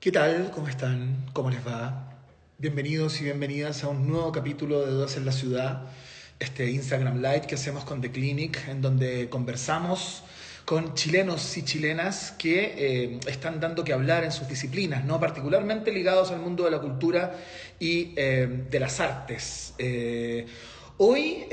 ¿Qué tal? ¿Cómo están? ¿Cómo les va? Bienvenidos y bienvenidas a un nuevo capítulo de Dos en la Ciudad, este Instagram Live que hacemos con The Clinic, en donde conversamos con chilenos y chilenas que están dando que hablar en sus disciplinas, ¿no? Particularmente ligados al mundo de la cultura y de las artes. Hoy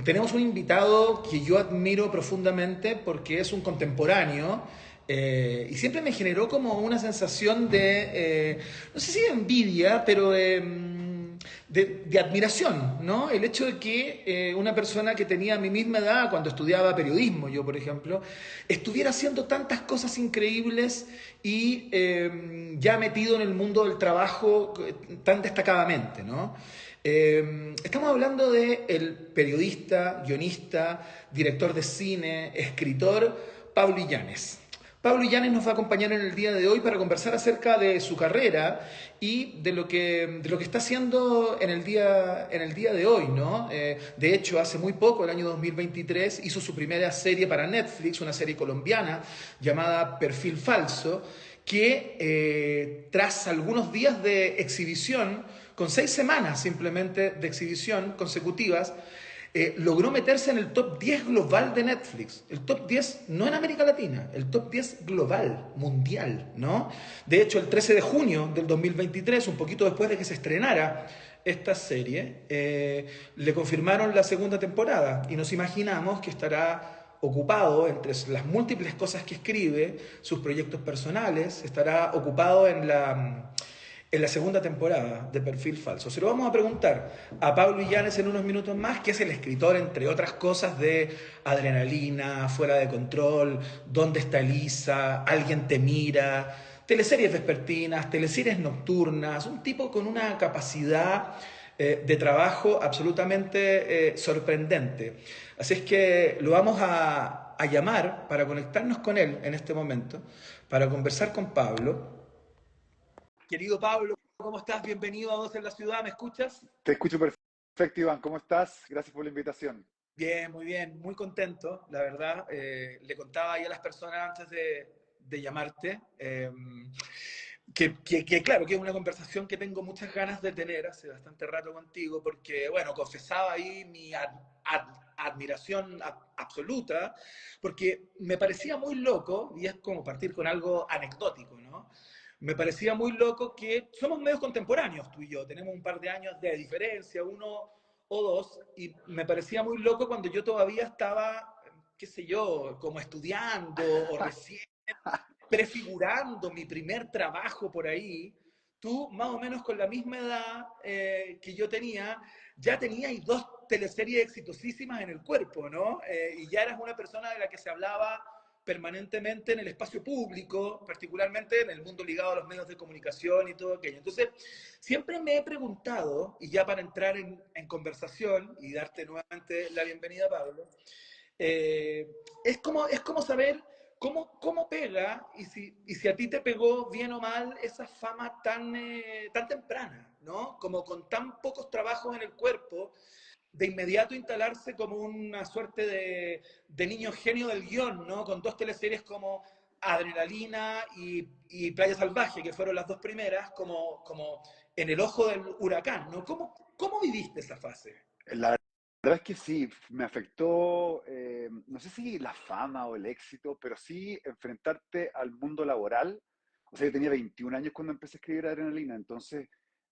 tenemos un invitado que yo admiro profundamente porque es un contemporáneo y siempre me generó como una sensación de, no sé si de envidia, pero de admiración, ¿no? El hecho de que una persona que tenía mi misma edad, cuando estudiaba periodismo, yo por ejemplo, estuviera haciendo tantas cosas increíbles y ya metido en el mundo del trabajo tan destacadamente, ¿no? Estamos hablando de el periodista, guionista, director de cine, escritor Pablo Illanes. Pablo Illanes nos va a acompañar en el día de hoy para conversar acerca de su carrera y de lo que está haciendo en el día de hoy, ¿no? De hecho, hace muy poco, el año 2023, hizo su primera serie para Netflix, una serie colombiana llamada Perfil Falso, que tras algunos días de exhibición, con 6 semanas simplemente de exhibición consecutivas, logró meterse en el top 10 global de Netflix. El top 10 no en América Latina, el top 10 global, mundial, ¿no? De hecho, el 13 de junio del 2023, un poquito después de que se estrenara esta serie, le confirmaron la segunda temporada y nos imaginamos que estará ocupado entre las múltiples cosas que escribe, sus proyectos personales, estará ocupado en la segunda temporada de Perfil Falso. Se lo vamos a preguntar a Pablo Illanes en unos minutos más, que es el escritor, entre otras cosas, de Adrenalina, Fuera de Control, ¿Dónde está Elisa?, Alguien te mira, teleseries vespertinas, teleseries nocturnas, un tipo con una capacidad de trabajo absolutamente sorprendente. Así es que lo vamos a llamar para conectarnos con él en este momento, para conversar con Pablo. Querido Pablo, ¿cómo estás? Bienvenido a Dos en la Ciudad, ¿me escuchas? Te escucho perfecto, Iván. ¿Cómo estás? Gracias por la invitación. Bien, muy bien, muy contento, la verdad. Le contaba ahí a las personas antes de llamarte claro, que es una conversación que tengo muchas ganas de tener hace bastante rato contigo, porque, bueno, confesaba ahí mi admiración absoluta, porque me parecía muy loco, y es como partir con algo anecdótico, ¿no? Me parecía muy loco que somos medios contemporáneos, tú y yo, tenemos un par de años de diferencia, uno o dos, y me parecía muy loco cuando yo todavía estaba, qué sé yo, como estudiando o recién prefigurando mi primer trabajo por ahí, tú más o menos con la misma edad que yo tenía, ya tenías dos teleseries exitosísimas en el cuerpo, ¿no? Y ya eras una persona de la que se hablaba permanentemente en el espacio público, particularmente en el mundo ligado a los medios de comunicación y todo aquello. Entonces, siempre me he preguntado, y ya para entrar en conversación y darte nuevamente la bienvenida, Pablo, eh, es como saber cómo pega y si a ti te pegó bien o mal esa fama tan temprana, ¿no? Como con tan pocos trabajos en el cuerpo, de inmediato instalarse como una suerte de niño genio del guión, ¿no? Con dos teleseries como Adrenalina y Playa Salvaje, que fueron las dos primeras, como en el ojo del huracán, ¿no? ¿Cómo viviste esa fase? La verdad es que sí, me afectó, no sé si la fama o el éxito, pero sí enfrentarte al mundo laboral. O sea, yo tenía 21 años cuando empecé a escribir Adrenalina, entonces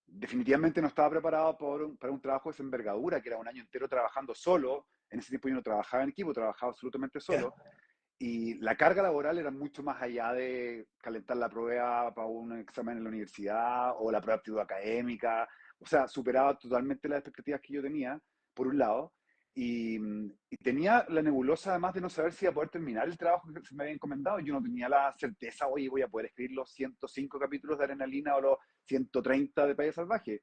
definitivamente no estaba preparado para un trabajo de esa envergadura, que era un año entero trabajando solo. En ese tiempo yo no trabajaba en equipo, trabajaba absolutamente ¿Ya? solo. Y la carga laboral era mucho más allá de calentar la prueba para un examen en la universidad o la prueba de aptitud académica. O sea, superaba totalmente las expectativas que yo tenía, por un lado. Y tenía la nebulosa además de no saber si iba a poder terminar el trabajo que se me había encomendado. Yo no tenía la certeza, oye, voy a poder escribir los 105 capítulos de Adrenalina o los 130 de Playa Salvaje.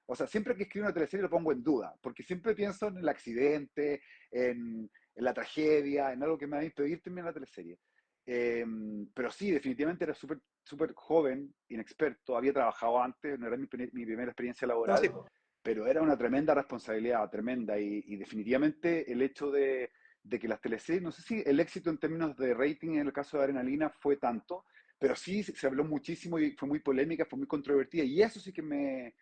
O sea, siempre que escribo una teleserie lo pongo en duda, porque siempre pienso en el accidente, en la tragedia, en algo que me va a impedir terminar la teleserie. Pero sí, definitivamente era súper joven, inexperto, había trabajado antes, no era mi primera experiencia No, sí, laboral, po. pero era una tremenda responsabilidad, tremenda, y definitivamente el hecho de que las teleseries, no sé si el éxito en términos de rating en el caso de Adrenalina fue tanto, pero sí se habló muchísimo y fue muy polémica, fue muy controvertida, y eso sí que me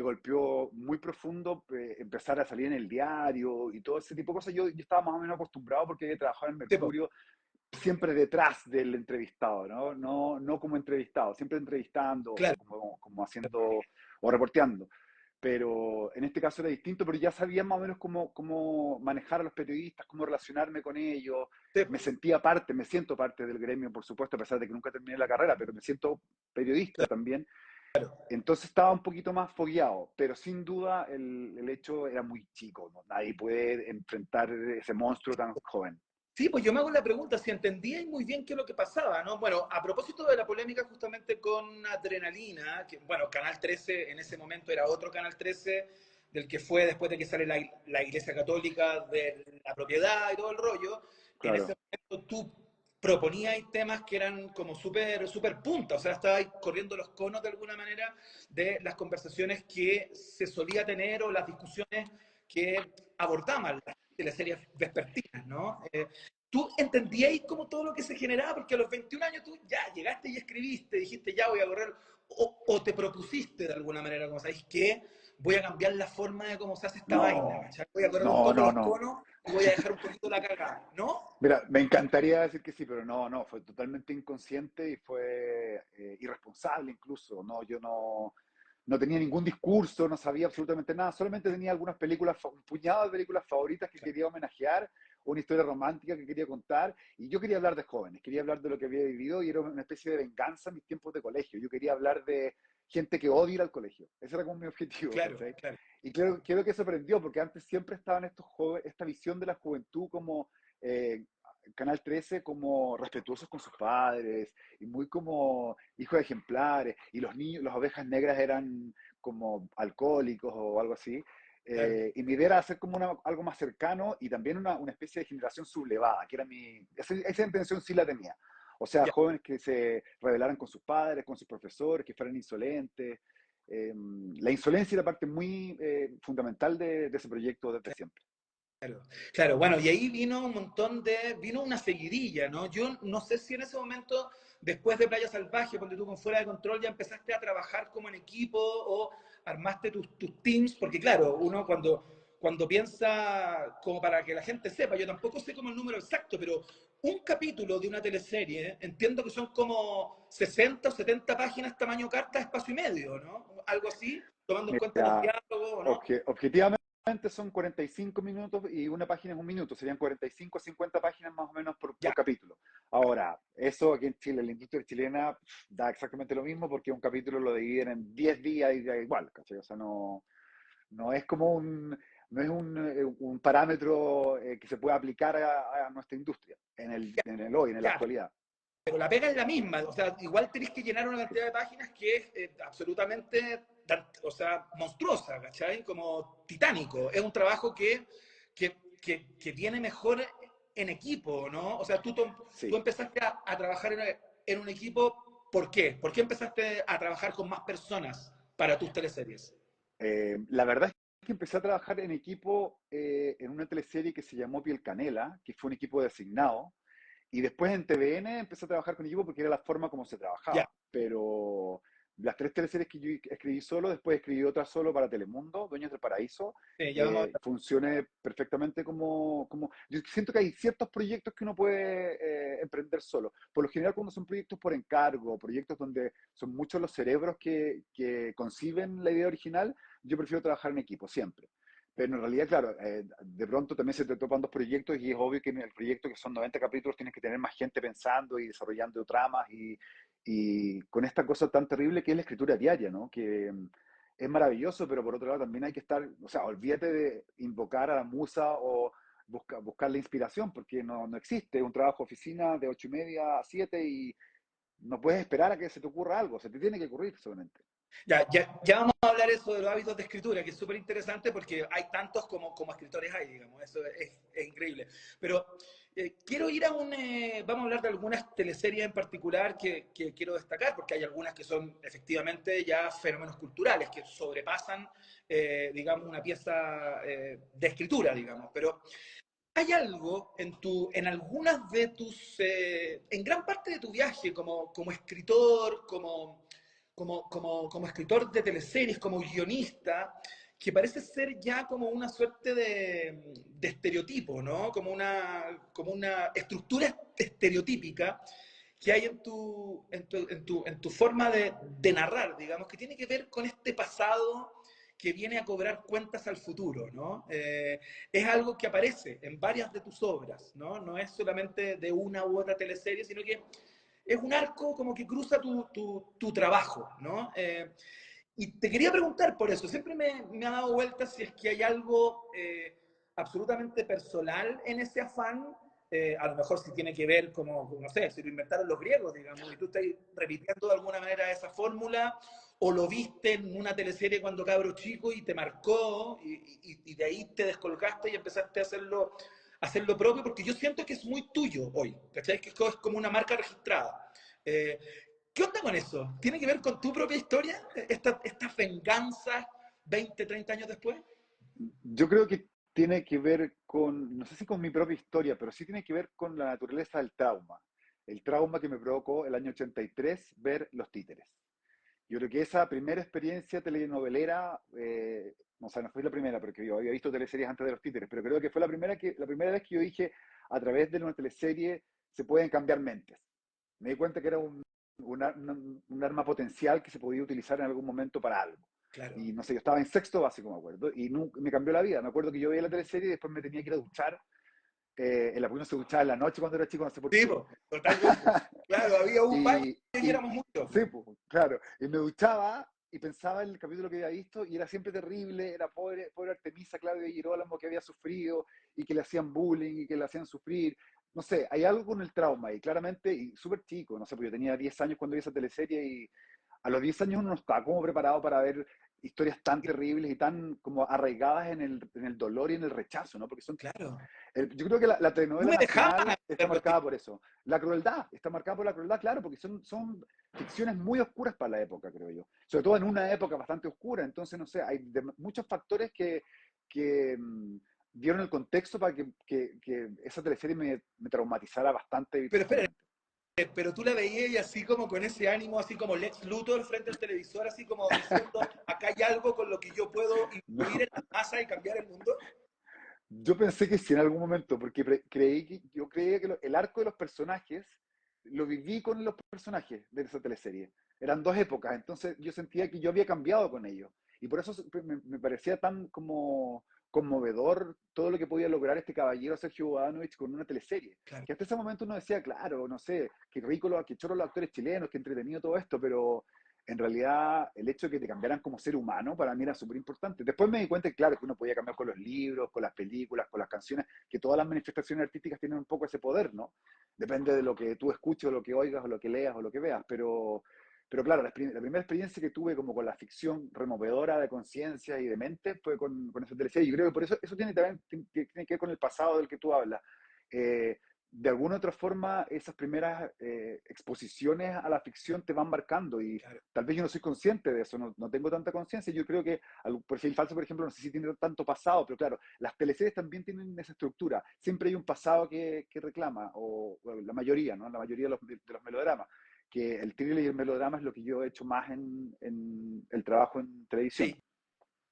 golpeó muy profundo, empezar a salir en el diario y todo ese tipo de cosas. Yo estaba más o menos acostumbrado porque había trabajado en Sí, po, Mercurio, siempre detrás del entrevistado, ¿no? No como entrevistado, siempre entrevistando o claro. como haciendo o reporteando. Pero en este caso era distinto, pero ya sabía más o menos cómo manejar a los periodistas, cómo relacionarme con ellos. Sí, Me sentía parte, me siento parte del gremio, por supuesto, a pesar de que nunca terminé la carrera, pero me siento periodista también. Entonces estaba un poquito más fogueado, pero sin duda el hecho era muy chico, ¿no? Nadie puede enfrentar ese monstruo tan joven. sí, pues yo me hago la pregunta si entendíais muy bien qué es lo que pasaba, ¿no? Bueno, a propósito de la polémica justamente con Adrenalina, que, bueno, Canal 13 en ese momento era otro Canal 13 del que fue después de que sale la Iglesia Católica de la propiedad y todo el rollo, en ese Claro, momento tú proponíais temas que eran como súper punta, o sea, estabais corriendo los conos de alguna manera de las conversaciones que se solía tener o las discusiones que abordaban las teleseries vespertinas, ¿no? ¿Tú entendíais como todo lo que se generaba? Porque a los 21 años tú ya llegaste y escribiste, dijiste ya voy a correr, o te propusiste de alguna manera, como sabéis que voy a cambiar la forma de cómo se hace esta vaina, no, ¿cachai? Voy a correr un no, poco no, los no. conos y voy a dejar un poquito la cagada, ¿no? Mira, me encantaría decir que sí, pero no, fue totalmente inconsciente y fue irresponsable incluso. No, yo no tenía ningún discurso, no sabía absolutamente nada, solamente tenía algunas películas, un puñado de películas favoritas que quería homenajear, una historia romántica que quería contar, y yo quería hablar de jóvenes, quería hablar de lo que había vivido y era una especie de venganza en mis tiempos de colegio. Yo quería hablar de gente que odia ir al colegio. Ese era como mi objetivo, Claro, ¿cachai? claro. Y creo que eso aprendió, porque antes siempre estaban estos jóvenes, esta visión de la juventud como eh, Canal 13 como respetuosos con sus padres y muy como hijos ejemplares, y los niños, las ovejas negras eran como alcohólicos o algo así. Claro. Y mi idea era hacer como algo más cercano y también una especie de generación sublevada, que era esa intención sí la tenía. O sea, Ya. jóvenes que se rebelaran con sus padres, con sus profesores, que fueran insolentes. La insolencia era parte muy fundamental de ese proyecto desde siempre. Claro, claro, bueno, y ahí vino una seguidilla, ¿no? Yo no sé si en ese momento, después de Playa Salvaje, cuando tú con Fuera de Control ya empezaste a trabajar como en equipo o armaste tus teams, porque claro, uno cuando piensa, como para que la gente sepa, yo tampoco sé como el número exacto, pero un capítulo de una teleserie, entiendo que son como 60 o 70 páginas tamaño carta, espacio y medio, ¿no? Algo así, tomando en cuenta los Mira, diálogos, ¿no? objetivamente son 45 minutos y una página es un minuto, serían 45 a 50 páginas más o menos Ya, por capítulo. Ahora, eso aquí en Chile, la industria chilena da exactamente lo mismo porque un capítulo lo dividen en 10 días y da igual, ¿cachai? O sea, no es como no es un parámetro que se pueda aplicar a nuestra industria en el hoy, en la ya, actualidad. pero la pega es la misma, o sea, igual tenés que llenar una cantidad de páginas que es absolutamente, o sea, monstruosa, ¿cachai? Como titánico. Es un trabajo que viene mejor en equipo, ¿no? O sea, tú Sí. empezaste a trabajar en un equipo, ¿por qué? ¿Por qué empezaste a trabajar con más personas para tus teleseries? La verdad es que empecé a trabajar en equipo en una teleserie que se llamó Piel Canela, que fue un equipo designado, y después en TVN empecé a trabajar con equipo porque era la forma como se Ya, trabajaba. Pero las tres teleseries que yo escribí solo, después escribí otra solo para Telemundo, Dueños del Paraíso, ya vamos a funcione perfectamente como... Yo siento que hay ciertos proyectos que uno puede emprender solo. Por lo general, cuando son proyectos por encargo, proyectos donde son muchos los cerebros que conciben la idea original, yo prefiero trabajar en equipo, siempre. Pero en realidad, claro, de pronto también se te topan dos proyectos y es obvio que en el proyecto que son 90 capítulos tienes que tener más gente pensando y desarrollando tramas y con esta cosa tan terrible que es la escritura diaria, ¿no? Que es maravilloso, pero por otro lado también hay que estar, o sea, olvídate de invocar a la musa o buscar la inspiración, porque no existe un trabajo de oficina de 8:30 a 7 y no puedes esperar a que se te ocurra algo, se te tiene que ocurrir solamente. Ya vamos a hablar eso de los hábitos de escritura, que es súper interesante porque hay tantos como escritores hay, digamos, eso es increíble. Pero quiero ir vamos a hablar de algunas teleseries en particular que quiero destacar, porque hay algunas que son efectivamente ya fenómenos culturales, que sobrepasan, digamos, una pieza de escritura, digamos. Pero hay algo en algunas de tus, en gran parte de tu viaje como escritor, como escritor de teleseries, como guionista, que parece ser ya como una suerte de estereotipo, ¿no? Como una estructura estereotípica que hay en tu forma de narrar, digamos, que tiene que ver con este pasado que viene a cobrar cuentas al futuro, ¿no? Es algo que aparece en varias de tus obras, ¿no? No es solamente de una u otra teleserie, sino que es un arco como que cruza tu trabajo, ¿no? Y te quería preguntar por eso, siempre me ha dado vueltas si es que hay algo absolutamente personal en ese afán, a lo mejor si tiene que ver como, no sé, si lo inventaron los griegos, digamos, y tú estás repitiendo de alguna manera esa fórmula, o lo viste en una teleserie cuando cabro chico y te marcó, y de ahí te descolgaste y empezaste a hacerlo propio, porque yo siento que es muy tuyo hoy, ¿cachai? Que es como una marca registrada. Eh, ¿Qué onda con eso? ¿Tiene que ver con tu propia historia? ¿Estas venganzas 20, 30 años después? Yo creo que tiene que ver con, no sé si con mi propia historia, pero sí tiene que ver con la naturaleza del trauma. El trauma que me provocó el año 83 ver Los Títeres. Yo creo que esa primera experiencia telenovelera, o sea, no fue la primera, porque yo había visto teleseries antes de Los Títeres, pero creo que fue la primera vez que yo dije, a través de una teleserie se pueden cambiar mentes. Me di cuenta que era un arma potencial que se podía utilizar en algún momento para algo. Claro. Y no sé, yo estaba en sexto básico, me acuerdo, y me cambió la vida. Me acuerdo que yo veía la teleserie y después me tenía que ir a duchar. En la primera se duchaba en la noche cuando era chico, no sé por Sí, qué. po, totalmente. Claro, había un baño y Y éramos muchos. sí, pues, claro. Y me duchaba y pensaba en el capítulo que había visto y era siempre terrible. Era pobre, pobre Artemisa, Claudia Girolamo, que había sufrido y que le hacían bullying y que le hacían sufrir. No sé, hay algo con el trauma y claramente, y súper chico, no sé, porque yo tenía 10 años cuando vi esa teleserie y a los 10 años uno no está como preparado para ver historias tan terribles y tan como arraigadas en el dolor y en el rechazo, ¿no? Porque son Claro. yo creo que la No telenovela me dejaban nacional está ver los marcada por eso. La crueldad, está marcada por la crueldad, claro, porque son ficciones muy oscuras para la época, creo yo. Sobre todo en una época bastante oscura. Entonces, no sé, hay muchos factores que dieron el contexto para que esa teleserie me traumatizara bastante Pero espera, visualmente. pero tú la veías y así como con ese ánimo, así como Lex Luthor frente al televisor, así como diciendo, acá hay algo con lo que yo puedo influir No, en la masa y cambiar el mundo. yo pensé que sí en algún momento, porque yo creía que el arco de los personajes lo viví con los personajes de esa teleserie. Eran dos épocas, entonces yo sentía que yo había cambiado con ellos. Y por eso me parecía tan como conmovedor todo lo que podía lograr este caballero Sergio Bodanovich con una teleserie. Claro. Que hasta ese momento uno decía, claro, no sé, qué rico, qué choro los actores chilenos, qué entretenido todo esto, pero en realidad el hecho de que te cambiaran como ser humano para mí era súper importante. Después me di cuenta que, claro, que uno podía cambiar con los libros, con las películas, con las canciones, que todas las manifestaciones artísticas tienen un poco ese poder, ¿no? Depende de lo que tú escuches, o lo que oigas, o lo que leas, o lo que veas, pero claro, la primera experiencia que tuve como con la ficción removedora de conciencia y de mente fue con esa teleserie. Y yo creo que por eso tiene que ver con el pasado del que tú hablas. De alguna u otra forma, esas primeras exposiciones a la ficción te van marcando y Claro. tal vez yo no soy consciente de eso, no tengo tanta conciencia. Yo creo que Perfil Falso, por ejemplo, no sé si tiene tanto pasado, pero claro, las teleseries también tienen esa estructura. Siempre hay un pasado que reclama, o la mayoría, ¿no? La mayoría de los melodramas, que el thriller y el melodrama es lo que yo he hecho más en el trabajo en televisión. Sí,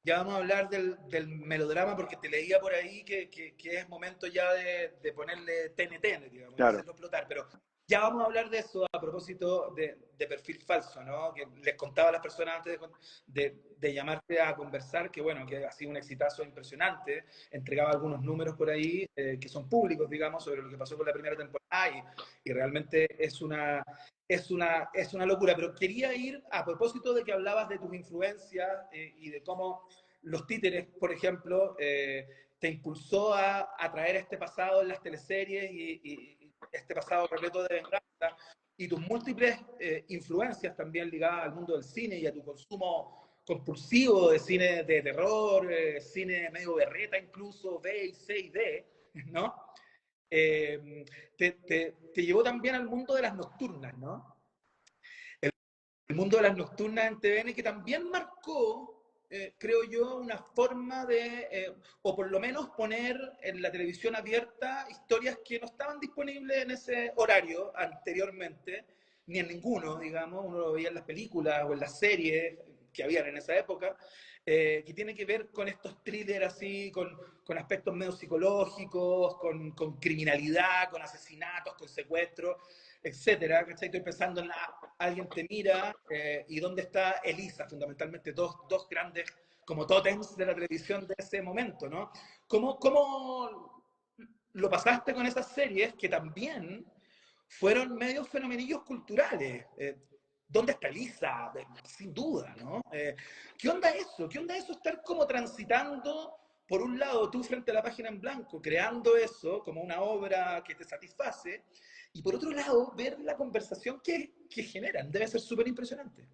ya vamos a hablar del melodrama porque te leía por ahí que es momento ya de ponerle TNT, digamos, y Claro, hacerlo explotar. Pero ya vamos a hablar de eso a propósito de perfil falso, ¿no? Que les contaba a las personas antes de llamarte a conversar que, bueno, que ha sido un exitazo impresionante. Entregaba algunos números por ahí que son públicos, digamos, sobre lo que pasó con la primera temporada y realmente es una locura, pero quería ir a propósito de que hablabas de tus influencias y de cómo los títeres, por ejemplo, te impulsó a traer este pasado en las teleseries y este pasado repleto de venganza y tus múltiples influencias también ligadas al mundo del cine y a tu consumo compulsivo de cine de terror, cine medio berreta incluso, B y C y D, ¿no? Te llevó también al mundo de las nocturnas, ¿no? El mundo de las nocturnas en TVN que también marcó, creo yo, una forma de, o por lo menos poner en la televisión abierta historias que no estaban disponibles en ese horario anteriormente, ni en ninguno, digamos, uno lo veía en las películas o en las series que habían en esa época, que tiene que ver con estos thrillers así, con aspectos medio psicológicos, con criminalidad, con asesinatos, con secuestros, etcétera. ¿Cachai? Estoy pensando en Alguien te mira y dónde está Elisa, fundamentalmente dos grandes como tótems de la televisión de ese momento, ¿no? ¿Cómo lo pasaste con esas series que también fueron medios fenomenillos culturales? ¿Dónde está Elisa? Sin duda, ¿no? ¿Qué onda eso? ¿Qué onda eso estar como transitando, por un lado, tú frente a la página en blanco, creando eso como una obra que te satisface, y por otro lado, ver la conversación que generan? Debe ser súper impresionante.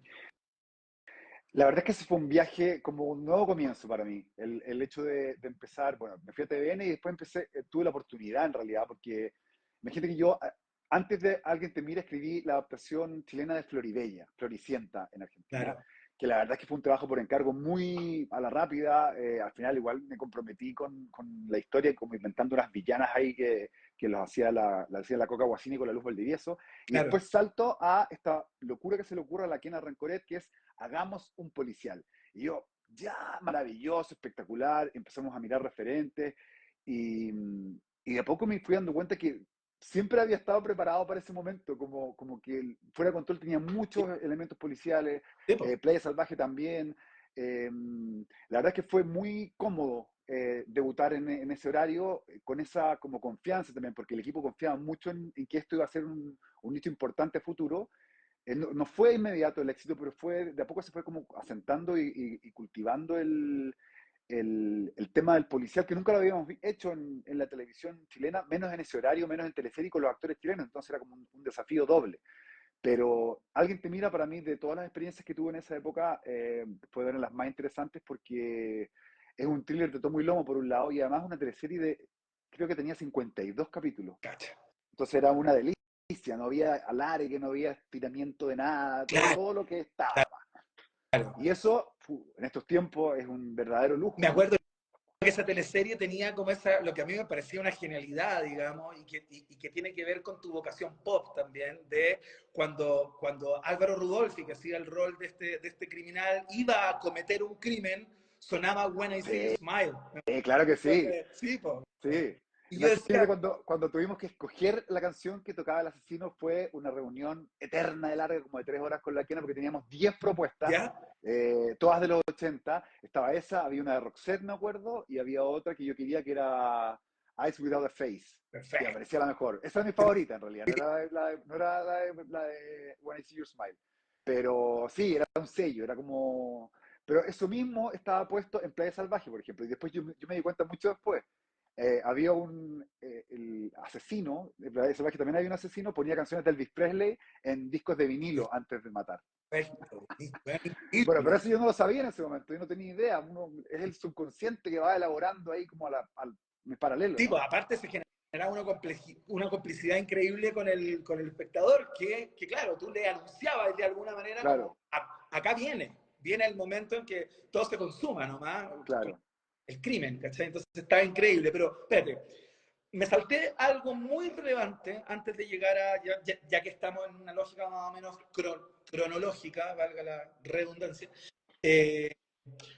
La verdad es que ese fue un viaje como un nuevo comienzo para mí. El hecho de empezar, bueno, me fui a TVN y después empecé, tuve la oportunidad en realidad, porque imagínate que yo, antes de Alguien te mira, escribí la adaptación chilena de Floribella, Floricienta en Argentina, Claro. que la verdad es que fue un trabajo por encargo muy a la rápida. Al final igual me comprometí con la historia, como inventando unas villanas ahí que los hacía hacía la Coca Guasini con la Luz Valdivieso. Y Claro. después salto a esta locura que se le ocurre a la Kena Rancoret, que es hagamos un policial. Y yo, ya, maravilloso, espectacular, empezamos a mirar referentes y de a poco me fui dando cuenta que siempre había estado preparado para ese momento, como que Fuera de Control tenía muchos elementos policiales, Sí, po. Playa Salvaje también. La verdad es que fue muy cómodo debutar en ese horario, con esa como confianza también, porque el equipo confiaba mucho en que esto iba a ser un nicho importante a futuro. No fue inmediato el éxito, pero de a poco se fue como asentando y cultivando el tema del policial, que nunca lo habíamos hecho en la televisión chilena, menos en ese horario, menos en Teleserie con los actores chilenos, entonces era como un desafío doble. Pero Alguien te mira, para mí, de todas las experiencias que tuve en esa época, fue de las más interesantes porque es un thriller de tomo y lomo, por un lado, y además una teleserie creo que tenía 52 capítulos. Cacha. Entonces era una delicia, no había alargue, no había estiramiento de nada, Claro, todo lo que estaba. claro. Y eso, en estos tiempos, es un verdadero Me lujo. acuerdo que esa teleserie tenía como lo que a mí me parecía una genialidad, digamos, y que tiene que ver con tu vocación pop también, de cuando Álvaro Rudolphy, que hacía el rol de este criminal, iba a cometer un crimen, sonaba When I See You Sí, Smile. claro que sí, Sí, po. sí. Y yo Imagínate decía, cuando tuvimos que escoger la canción que tocaba el asesino, fue una reunión eterna de larga, como de 3 horas con la Kena, porque teníamos 10 propuestas, ¿ya? todas de los 80. Estaba esa, había una de Roxette, me acuerdo, y había otra que yo quería que era Eyes Without a Face, que me Perfecto. parecía la mejor. Esa es mi favorita en realidad, no era la de When I See Your Smile. Pero sí, era un sello, era como... Pero eso mismo estaba puesto en Playa Salvaje, por ejemplo, y después yo me di cuenta mucho después. Había el asesino, de Playa Salvaje también hay un asesino, ponía canciones de Elvis Presley en discos de vinilo antes de matar. Perfecto. Bueno, pero Increíble. eso yo no lo sabía en ese momento, yo no tenía idea. Es el subconsciente que va elaborando ahí como al paralelo, Sí, ¿no? pues aparte se generaba una complicidad increíble con el espectador, que claro, tú le anunciabas de alguna manera Claro, como, acá viene el momento en que todo se consuma nomás, con claro. el crimen, ¿cachai? Entonces estaba increíble, pero espérate, me salté algo muy relevante antes de llegar a, ya que estamos en una lógica más o menos cronológica, valga la redundancia, eh,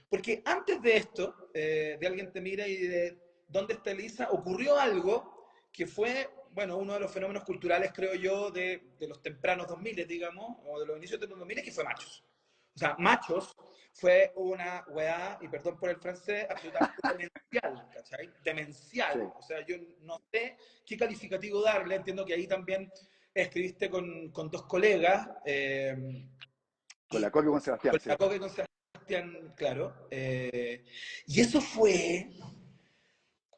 porque antes de esto, de Alguien te mira y de ¿Dónde está Elisa?, ocurrió algo que fue, bueno, uno de los fenómenos culturales, creo yo, de los tempranos 2000, digamos, o de los inicios de los 2000, que fue Machos. O sea, Machos fue una weá, y perdón por el francés, absolutamente demencial, ¿cachai? Sí, Demencial. O sea, yo no sé qué calificativo darle, entiendo que ahí también escribiste con dos colegas, con la y copia con Sebastián, con sí. la Coque y con Sebastián, claro. Y eso fue.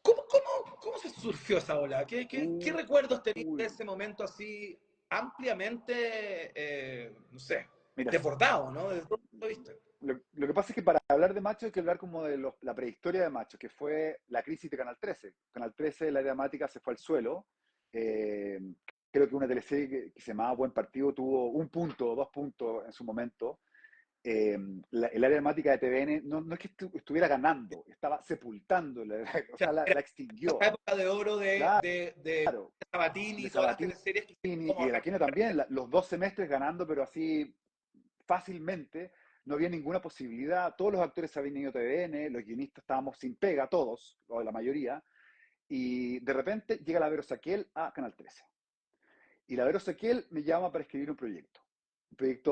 ¿Cómo se surgió esa ola? ¿Qué recuerdos tenías de Uy, ese momento así ampliamente, no sé, mira, desbordado, ¿no? ¿Desde todo punto de vista? lo que pasa es que para hablar de Macho hay que hablar como de la prehistoria de Macho, que fue la crisis de Canal 13. Canal 13, la dramática se fue al suelo. Eh, Creo que una teleserie que se llamaba Buen Partido tuvo 1 punto, 2 puntos en su momento. el área dramática de TVN no es que estuviera ganando, estaba sepultando, o O sea, sea, la era la extinguió. época de oro de Claro, Sabatini de y todas las Sabatini teleseries que y como de Aquino también, los 2 semestres ganando, pero así fácilmente, no había ninguna posibilidad, todos los actores se habían ido a TVN, los guionistas estábamos sin pega, todos, o la mayoría, y de repente llega la Vero Saquiel a Canal 13. Y la Vero Saquiel me llama para escribir un proyecto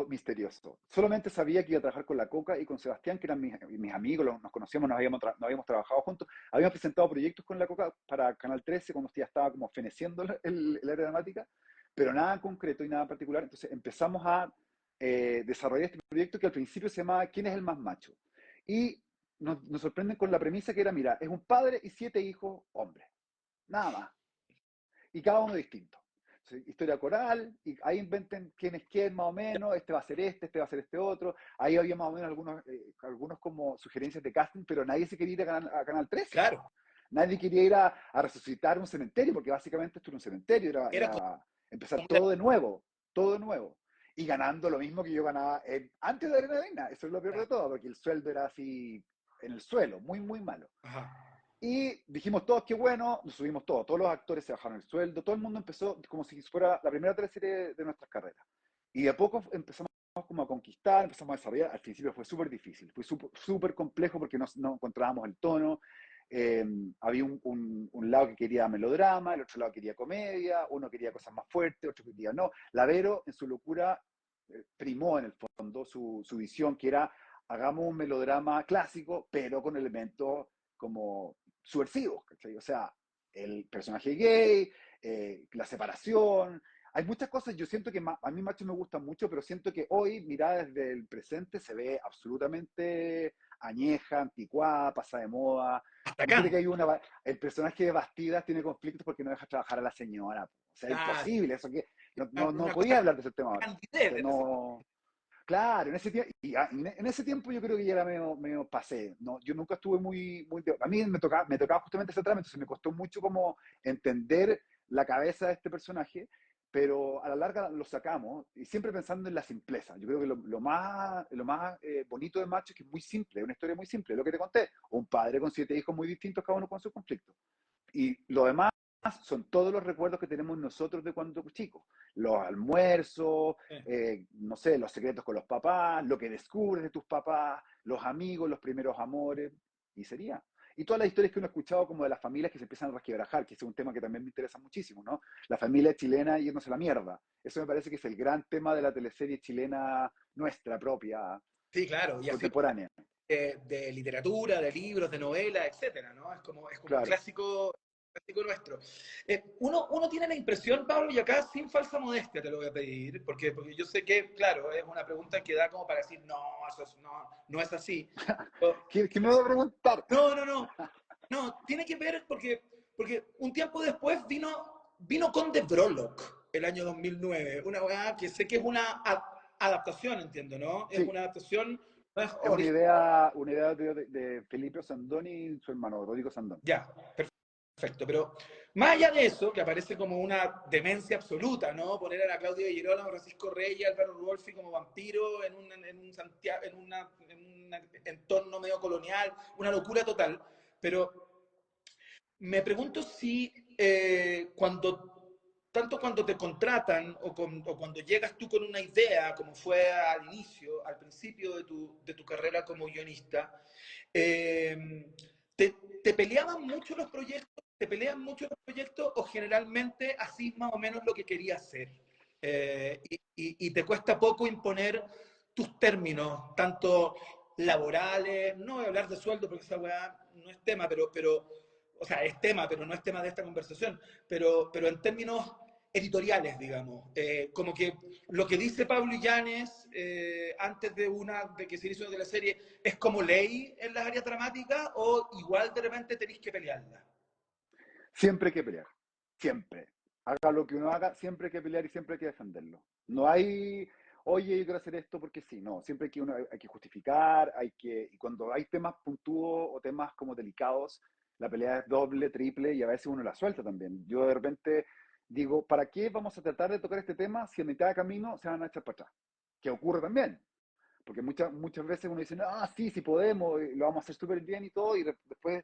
misterioso. Solamente sabía que iba a trabajar con la Coca y con Sebastián, que eran mis amigos, nos conocíamos, no habíamos trabajado juntos. Habíamos presentado proyectos con la Coca para Canal 13 cuando ya estaba como feneciendo el área dramática, pero nada concreto y nada particular. Entonces empezamos a desarrollar este proyecto que al principio se llamaba ¿Quién es el más macho? Y nos sorprenden con la premisa que era, mira, es un padre y 7 hijos hombres, nada más, y cada uno distinto. Sí, historia coral, y ahí inventen quién es quién más o menos, este va a ser este va a ser este otro. Ahí había más o menos algunos como sugerencias de casting, pero nadie se quería ir a Canal 13. claro, Nadie quería ir a resucitar un cementerio, porque básicamente esto era un cementerio, era como era empezar todo de nuevo, todo de nuevo. Y ganando lo mismo que yo ganaba antes de Arena Reina. Eso es lo peor de todo, porque el sueldo era así en el suelo, muy, muy malo. ajá. Y dijimos todos, qué bueno, nos subimos todos los actores se bajaron el sueldo, todo el mundo empezó como si fuera la primera teleserie de nuestras carreras. Y de a poco empezamos como a conquistar, empezamos a desarrollar, al principio fue súper difícil, fue súper complejo porque no encontrábamos el tono, había un lado que quería melodrama, el otro lado quería comedia, uno quería cosas más fuertes, otro quería no. La Vero, en su locura, primó en el fondo su visión, que era, hagamos un melodrama clásico, pero con elementos como subversivos, ¿cachai? O sea, el personaje gay, la separación. Hay muchas cosas, yo siento que a mí Macho me gusta mucho, pero siento que hoy, mirada desde el presente, se ve absolutamente añeja, anticuada, pasada de moda. Hasta Imagínate que Kant. hay el personaje de Bastidas tiene conflictos porque no deja trabajar a la señora. O sea, Claro, imposible, eso que no una podía cosa hablar de ese tema ahora. O candidez sea, en ese no, claro, en ese tiempo yo creo que ya era medio pasé. No, yo nunca estuve a mí me tocaba justamente ese trámite, entonces me costó mucho como entender la cabeza de este personaje, pero a la larga lo sacamos y siempre pensando en la simpleza. Yo creo que lo más bonito de Macho es que es muy simple, es una historia muy simple, lo que te conté, un padre con 7 hijos muy distintos, cada uno con su conflicto. Y lo demás son todos los recuerdos que tenemos nosotros de cuando chicos. Los almuerzos, sentido. no sé, los secretos con los papás, lo que descubres de tus papás, los amigos, los primeros amores, y sería. Y todas las historias que uno ha escuchado como de las familias que se empiezan a resquebrajar, que es un tema que también me interesa muchísimo, ¿no? La familia chilena yéndose a la mierda. Eso me parece que es el gran tema de la teleserie chilena nuestra propia, Sí, claro, y así contemporánea. de literatura, de libros, de novelas, etcétera, ¿no? Es como un Claro. clásico nuestro. Uno tiene la impresión, Pablo, y acá sin falsa modestia te lo voy a pedir, porque yo sé que, claro, es una pregunta que da como para decir, no, no es así. ¿Qué me va a preguntar? No, no, no, no, tiene que ver porque un tiempo después vino Conde Brolock, el año 2009, una weá que sé que es una adaptación, entiendo, ¿no? Es Sí, una adaptación, no es es original. una idea de Felipe Sandoni y su hermano, Rodrigo Sandoni. Ya, perfecto. Pero más allá de eso, que aparece como una demencia absoluta, ¿no? Poner a la Claudia de Girolamo, Francisco Reyes, Álvaro Rudolfi como vampiro en un Santiago, en un entorno medio colonial, una locura total. Pero me pregunto si tanto cuando te contratan o cuando llegas tú con una idea, como fue al inicio, al principio de tu carrera como guionista, eh, te peleaban mucho los proyectos, te pelean mucho los proyectos o generalmente así más o menos lo que querías hacer. Y te cuesta poco imponer tus términos, tanto laborales, no voy a hablar de sueldo porque esa weá no es tema, pero o sea, es tema, pero no es tema de esta conversación, pero en términos editoriales, digamos. Como que lo que dice Pablo Illanes antes de que se inicie una teleserie es como ley en las áreas dramáticas o igual de repente tenéis que pelearla. Siempre hay que pelear, siempre. Haga lo que uno haga, siempre hay que pelear y siempre hay que defenderlo. No hay, oye, yo quiero hacer esto porque sí, no, siempre hay que justificar, y cuando hay temas puntúos o temas como delicados, la pelea es doble, triple y a veces uno la suelta también. Yo de repente digo, ¿para qué vamos a tratar de tocar este tema si en mitad de camino se van a echar para atrás? Que ocurre también. Porque muchas veces uno dice, ah, sí, sí podemos, y lo vamos a hacer súper bien y todo, y después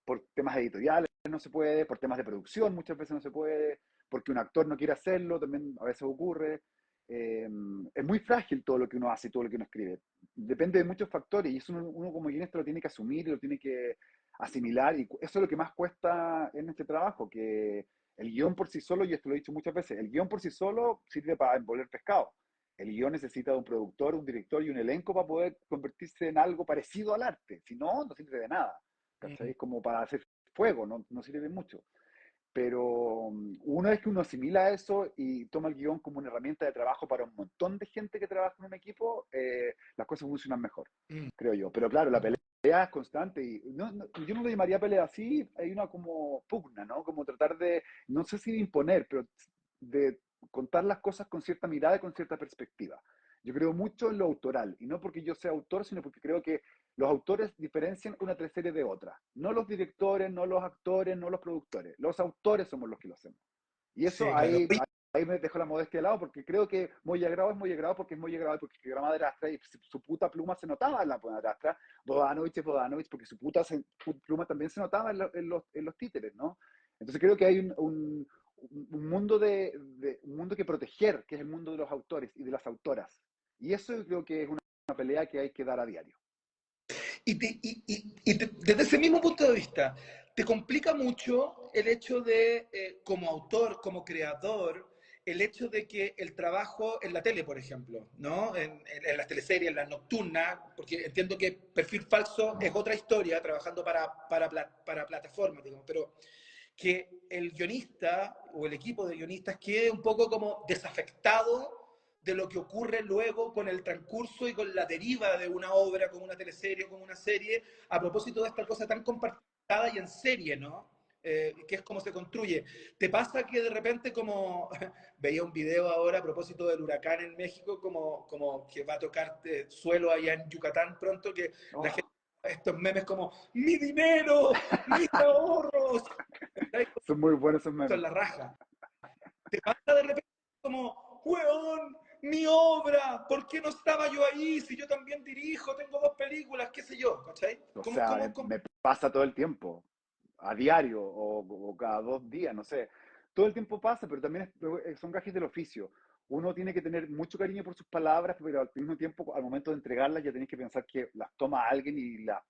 por temas editoriales no se puede, por temas de producción muchas veces no se puede, porque un actor no quiere hacerlo, también a veces ocurre. Eh, es muy frágil todo lo que uno hace y todo lo que uno escribe. Depende de muchos factores y eso uno como guionista lo tiene que asumir y lo tiene que asimilar y eso es lo que más cuesta en este trabajo, que el guión por sí solo, y esto lo he dicho muchas veces, el guión por sí solo sirve para envolver pescado. El guión necesita de un productor, un director y un elenco para poder convertirse en algo parecido al arte. Si no, no sirve de nada. ¿Cachai? Mm. Es como para hacer fuego, no sirve de mucho. Pero una vez que uno asimila eso y toma el guión como una herramienta de trabajo para un montón de gente que trabaja en un equipo, las cosas funcionan mejor, Mm. creo yo. Pero claro, la pelea es constante y yo no lo llamaría pelea así, hay una como pugna, ¿no? Como tratar de, no sé si de imponer, pero de contar las cosas con cierta mirada y con cierta perspectiva. Yo creo mucho en lo autoral, y no porque yo sea autor, sino porque creo que los autores diferencian una teleserie de otra. No los directores, no los actores, no los productores. Los autores somos los que lo hacemos. Y eso Sí, claro. Oye, ahí me dejo la modestia de lado porque creo que Moya Grau es Moya Grau porque es Moya Grau porque era madrastra y su puta pluma se notaba en la madrastra. Bodanovich es Bodanovich porque su puta pluma también se notaba en los títeres, ¿no? Entonces creo que hay un mundo un mundo que proteger, que es el mundo de los autores y de las autoras. Y eso yo creo que es una pelea que hay que dar a diario. desde ese mismo punto de vista, ¿te complica mucho el hecho de, como autor, como creador, el hecho de que el trabajo en la tele, por ejemplo, ¿no? En las teleseries, en las nocturnas, porque entiendo que Perfil Falso es otra historia, trabajando para plataformas, digamos, pero que el guionista o el equipo de guionistas quede un poco como desafectado de lo que ocurre luego con el transcurso y con la deriva de una obra, con una teleserie, con una serie, a propósito de esta cosa tan compartida y en serie, ¿no? Que es como se construye. ¿Te pasa que de repente como veía un video ahora a propósito del huracán en México, como que va a tocar suelo allá en Yucatán pronto, que la gente, Oh, estos memes como, mi dinero, mis ahorros, son muy buenos esos son memes. la raja. Te pasa de repente como, weón, mi obra, ¿por qué no estaba yo ahí? Si yo también dirijo, tengo dos películas, qué sé yo, ¿cachai? O ¿Cómo, sea, cómo, cómo? me pasa todo el tiempo, a diario o cada 2 días, no sé. Todo el tiempo pasa, pero también son gajes del oficio. Uno tiene que tener mucho cariño por sus palabras, pero al mismo tiempo, al momento de entregarlas, ya tenés que pensar que las toma alguien y las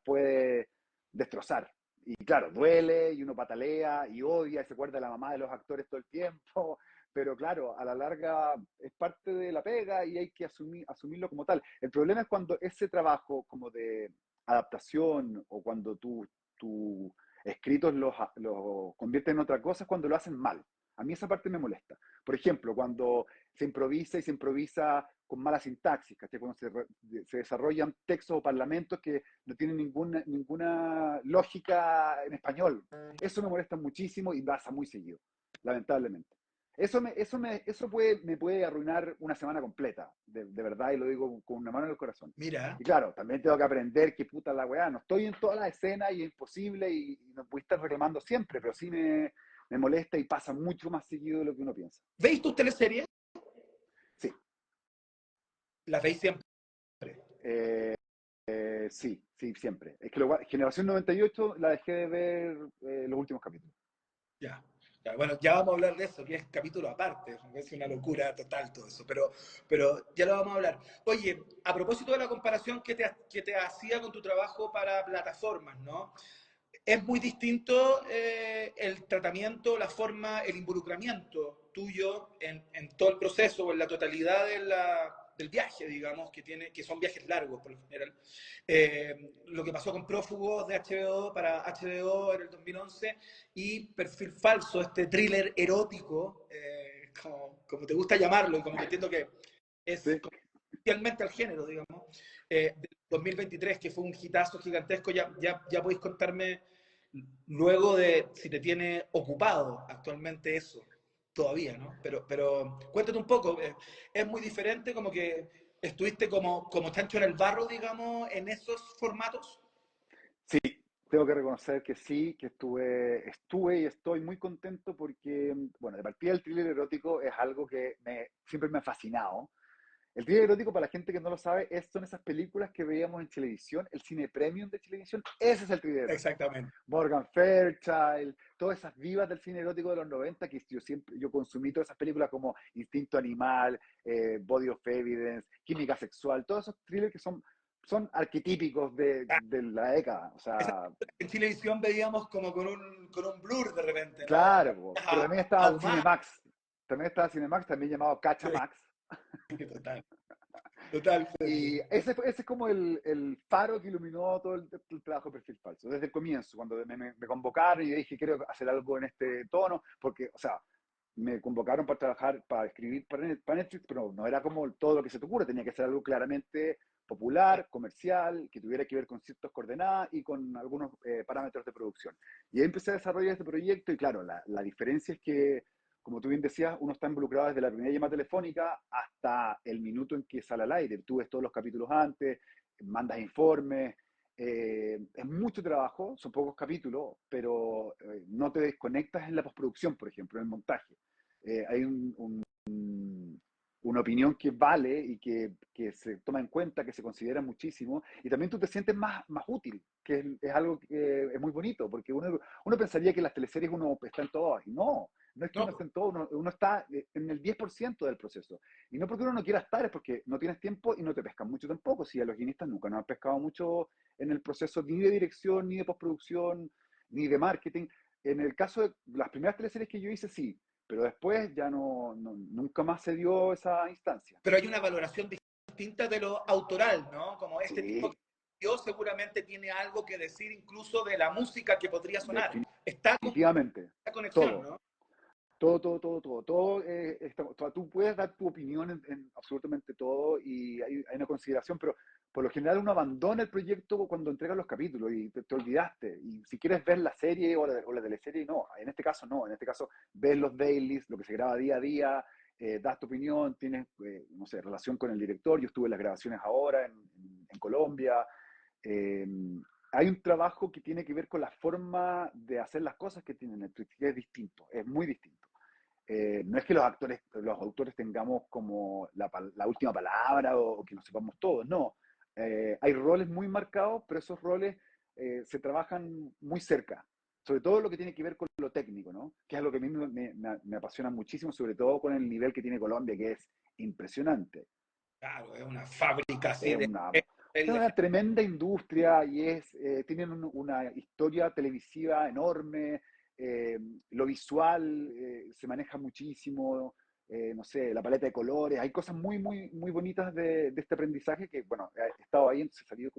puede destrozar. Y claro, duele y uno patalea y odia y se acuerda de la mamá de los actores todo el tiempo, pero claro, a la larga es parte de la pega y hay que asumirlo como tal. El problema es cuando ese trabajo como de adaptación o cuando tu escritos los convierten en otra cosa es cuando lo hacen mal. A mí esa parte me molesta. Por ejemplo, cuando se improvisa y se improvisa con mala sintaxis, ¿cachai? Cuando se desarrollan textos o parlamentos que no tienen ninguna lógica en español. Eso me molesta muchísimo y pasa muy seguido, lamentablemente. Me puede arruinar una semana completa, de verdad, y lo digo con una mano en el corazón. Mira, Y claro, también tengo que aprender que puta la weá, no estoy en todas las escenas y es imposible y no puedo estar reclamando siempre, pero sí me molesta y pasa mucho más seguido de lo que uno piensa. ¿veis tus teleseries? Sí, Las veis siempre. eh, sí, sí, siempre. Es que Generación 98 la dejé de ver los últimos capítulos. Ya. Ya, bueno, ya vamos a hablar de eso, que es capítulo aparte, es una locura total todo eso, pero ya lo vamos a hablar. Oye, a propósito de la comparación que te hacía con tu trabajo para plataformas, ¿no? Es muy distinto el tratamiento, la forma, el involucramiento tuyo en todo el proceso o en la totalidad del viaje, digamos, que son viajes largos por lo general. Lo que pasó con Prófugos de HBO para HBO en el 2011 y Perfil Falso, este thriller erótico, como te gusta llamarlo y como que entiendo que es Sí, especialmente al género, digamos, del 2023, que fue un hitazo gigantesco. Ya podéis contarme luego de si te tiene ocupado actualmente eso, todavía, ¿no? Pero cuéntate un poco, es muy diferente, como que estuviste como chancho en el barro, digamos, en esos formatos. sí, tengo que reconocer que sí, que estuve y estoy muy contento porque, bueno, de partida el thriller erótico es algo que siempre me ha fascinado. El thriller erótico, para la gente que no lo sabe, son esas películas que veíamos en televisión, el cine premium de televisión, ese es el thriller erótico. Exactamente. Morgan Fairchild, todas esas divas del cine erótico de los 90 que yo consumí todas esas películas como Instinto Animal, Body of Evidence, Química Sexual, todos esos thrillers que son arquetípicos de la década. O Esa sea, en televisión veíamos como con un blur de repente, ¿no? claro, pero también estaba Ahumado. Cinemax, también llamado Cachamax. Total, total. Y ese es como el faro que iluminó todo el trabajo de Perfil Falso, desde el comienzo, cuando me convocaron y yo dije, quiero hacer algo en este tono, porque, o sea, me convocaron para trabajar, para escribir para Netflix, pero no era como todo lo que se te ocurre, tenía que ser algo claramente popular, comercial, que tuviera que ver con ciertas coordenadas y con algunos parámetros de producción. Y ahí empecé a desarrollar este proyecto y claro, la diferencia es que, como tú bien decías, uno está involucrado desde la primera llamada telefónica hasta el minuto en que sale al aire. Tú ves todos los capítulos antes, mandas informes, es mucho trabajo, son pocos capítulos, pero no te desconectas en la postproducción, por ejemplo, en el montaje. Hay una opinión que vale y que se toma en cuenta, que se considera muchísimo, y también tú te sientes más útil, que es algo que es muy bonito, porque uno pensaría que las teleseries uno está en todas, y no es que uno No, esté en todo, uno está en el 10% del proceso. Y no porque uno no quiera estar, es porque no tienes tiempo y no te pescan mucho tampoco. Si a los guionistas nunca nos han pescado mucho en el proceso ni de dirección, ni de postproducción, ni de marketing. En el caso de las primeras teleseries que yo hice, sí, pero después ya nunca más se dio esa instancia. pero hay una valoración distinta de lo autoral, ¿no? Como este tipo que Sí, yo seguramente tiene algo que decir incluso de la música que podría sonar. Está con definitivamente. esta conexión, Todo. ¿no? Todo tú puedes dar tu opinión en absolutamente todo y hay una consideración, pero por lo general uno abandona el proyecto cuando entrega los capítulos y te olvidaste. Y si quieres ver la serie o la teleserie, no. En este caso no. En este caso ves los dailies, lo que se graba día a día, das tu opinión, tienes, no sé, relación con el director. Yo estuve en las grabaciones ahora en Colombia. Eh, Hay un trabajo que tiene que ver con la forma de hacer las cosas que tiene Netflix, que es distinto, es muy distinto. No es que los autores tengamos como la última palabra o que lo sepamos todos, no. Hay roles muy marcados, pero esos roles se trabajan muy cerca, sobre todo lo que tiene que ver con lo técnico, ¿no? Que es lo que a mí me apasiona muchísimo, sobre todo con el nivel que tiene Colombia, que es impresionante. Claro, es una fábrica así Es de... una tremenda industria y tienen una historia televisiva enorme, lo visual se maneja muchísimo, no sé, la paleta de colores, hay cosas muy bonitas de este aprendizaje que, bueno, he estado ahí, entonces he sabido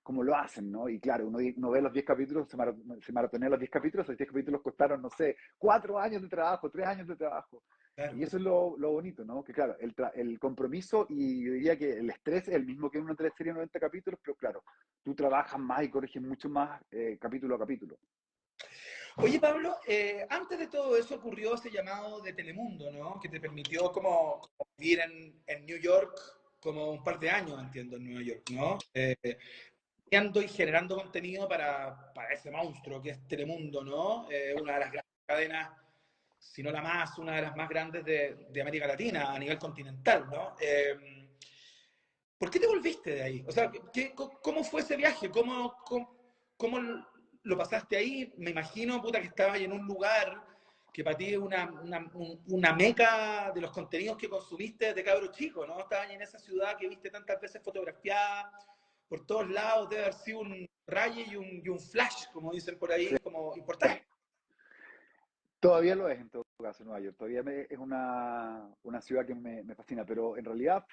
cómo lo hacen, ¿no? Y claro, uno ve los 10 capítulos, se maratonea los 10 capítulos, los 10 capítulos costaron, no sé, 4 años de trabajo, 3 años de trabajo. Claro. Y eso es lo bonito, ¿no? Que claro, el compromiso y yo diría que el estrés es el mismo que en una teleserie de 90 capítulos, pero claro, tú trabajas más y corriges mucho más capítulo a capítulo. Oye, Pablo, antes de todo eso ocurrió ese llamado de Telemundo, ¿no? Que te permitió como vivir en New York como un par de años, entiendo, en Nueva York, ¿no? Creando y generando contenido para ese monstruo que es Telemundo, ¿no? Una de las grandes cadenas, si no la más, una de las más grandes de América Latina a nivel continental, ¿no? ¿Por qué te volviste de ahí? O sea, ¿cómo fue ese viaje? ¿Cómo lo pasaste ahí? Me imagino, puta, que estabas en un lugar que para ti es una meca de los contenidos que consumiste desde cabro chico, ¿no? Estabas en esa ciudad que viste tantas veces fotografiada por todos lados, debe haber sido un raye y un flash, como dicen por ahí, como importante. Todavía lo es en todo caso Nueva York, todavía es una ciudad que me fascina, pero en realidad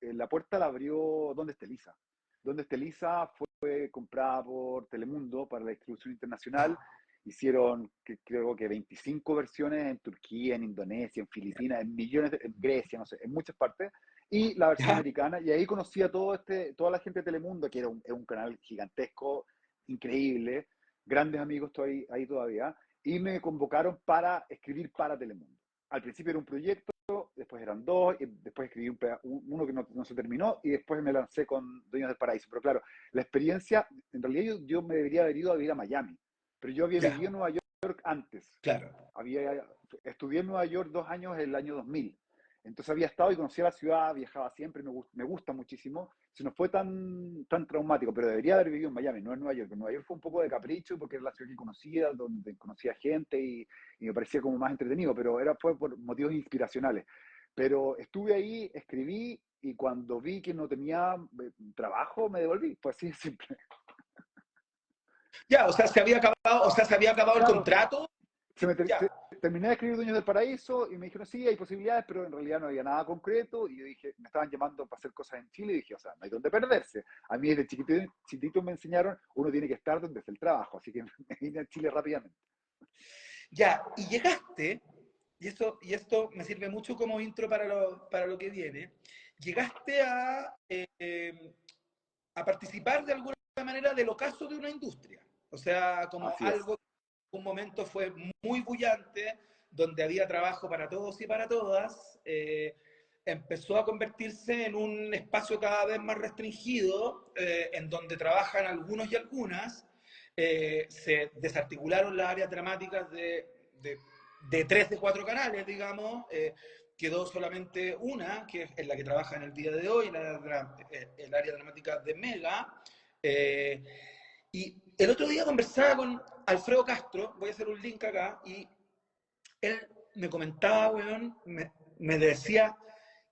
la puerta la abrió Donde esté Lisa. Donde esté Lisa fue comprada por Telemundo para la distribución internacional. Hicieron, creo que 25 versiones en Turquía, en Indonesia, en Filipinas, en Grecia, no sé, en muchas partes. Y la versión ¿Ya? americana, y ahí conocí a toda la gente de Telemundo, que es un canal gigantesco, increíble, grandes amigos estoy ahí todavía y me convocaron para escribir para Telemundo. Al principio era un proyecto, después eran dos, y después escribí uno que no se terminó y después me lancé con Dueños del Paraíso. Pero claro, la experiencia, en realidad yo me debería haber ido a vivir a Miami, pero yo había Ya, vivido en Nueva York antes. claro. Estudié en Nueva York 2 años el año 2000. Entonces había estado y conocía la ciudad, viajaba siempre, me gusta muchísimo. Se nos fue tan traumático, pero debería haber vivido en Miami, no en Nueva York. En Nueva York fue un poco de capricho porque era la ciudad que conocía, donde conocía gente y me parecía como más entretenido, pero fue por motivos inspiracionales. Pero estuve ahí, escribí y cuando vi que no tenía trabajo, me devolví. Pues así de simple. Ya, o sea, se había acabado el Claro, contrato. se me Ya, terminé de escribir Dueños del Paraíso y me dijeron, sí, hay posibilidades, pero en realidad no había nada concreto. Y yo dije, me estaban llamando para hacer cosas en Chile y dije, o sea, no hay dónde perderse. A mí desde chiquitito me enseñaron, uno tiene que estar donde es el trabajo. Así que me vine a Chile rápidamente. ya, y llegaste, y esto me sirve mucho como intro para lo que viene, llegaste a participar de alguna manera del ocaso de una industria. O sea, como Así es. algo que en un momento fue muy bullante, donde había trabajo para todos y para todas, empezó a convertirse en un espacio cada vez más restringido, en donde trabajan algunos y algunas. Se desarticularon las áreas dramáticas de 3 de 4 canales, digamos. Quedó solamente una, que es en la que trabaja en el día de hoy, el área dramática de Mega. Eh, y el otro día conversaba con Alfredo Castro, voy a hacer un link acá, y él me comentaba, weón, me decía,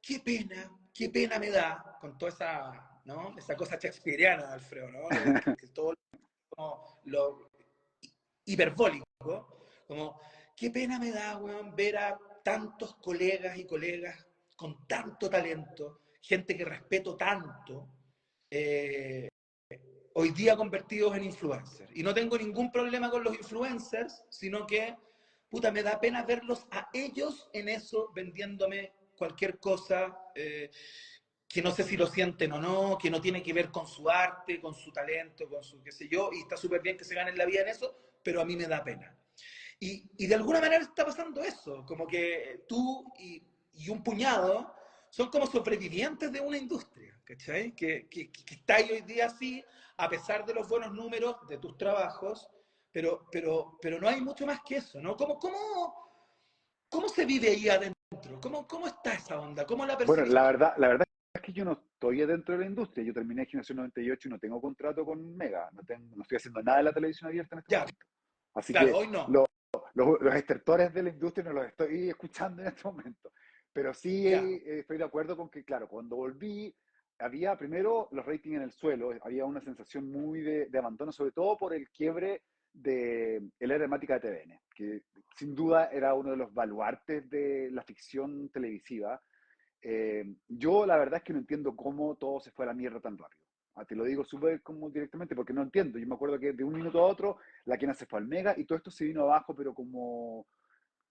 qué pena me da con toda esa, ¿no? Esa cosa shakespeariana de Alfredo, ¿no? Que todo lo hiperbólico, como, qué pena me da, weón, ver a tantos colegas y colegas con tanto talento, gente que respeto tanto, eh, hoy día convertidos en influencers. Y no tengo ningún problema con los influencers, sino que, puta, me da pena verlos a ellos en eso, vendiéndome cualquier cosa, que no sé si lo sienten o no, que no tiene que ver con su arte, con su talento, con su qué sé yo, y está súper bien que se ganen la vida en eso, pero a mí me da pena. Y de alguna manera está pasando eso, como que tú y un puñado son como sobrevivientes de una industria, ¿cachai? Que está ahí hoy día así, a pesar de los buenos números de tus trabajos, pero no hay mucho más que eso, ¿no? ¿Cómo se vive ahí adentro? ¿Cómo está esa onda? ¿Cómo la Bueno, percibís tú? la verdad es que yo no estoy dentro de la industria. Yo terminé en Generación 98 y no tengo contrato con Mega. No estoy haciendo nada de la televisión abierta en este Ya, momento. Así claro, que hoy no. los estertores de la industria no los estoy escuchando en este momento. Pero sí Ya, estoy de acuerdo con que, claro, cuando volví, había primero los ratings en el suelo, había una sensación muy de abandono, sobre todo por el quiebre de el área temática de TVN, que sin duda era uno de los baluartes de la ficción televisiva. Yo la verdad es que no entiendo cómo todo se fue a la mierda tan rápido. Te lo digo súper como directamente porque no entiendo. Yo me acuerdo que de un minuto a otro la quena se fue al Mega y todo esto se vino abajo, pero como,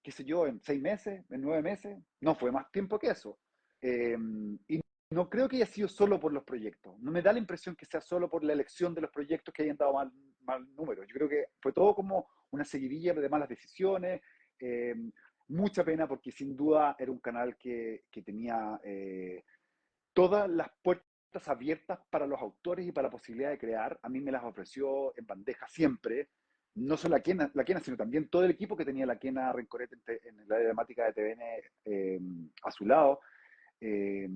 qué sé yo, en 6 meses, en 9 meses. No fue más tiempo que eso. Y no creo que haya sido solo por los proyectos. No me da la impresión que sea solo por la elección de los proyectos que hayan dado mal números. Yo creo que fue todo como una seguidilla de malas decisiones. Eh, Mucha pena porque sin duda era un canal que tenía todas las puertas abiertas para los autores y para la posibilidad de crear. A mí me las ofreció en bandeja siempre, no solo la Quena, sino también todo el equipo que tenía la Quena Rencoret en la temática de TVN a su lado. Eh,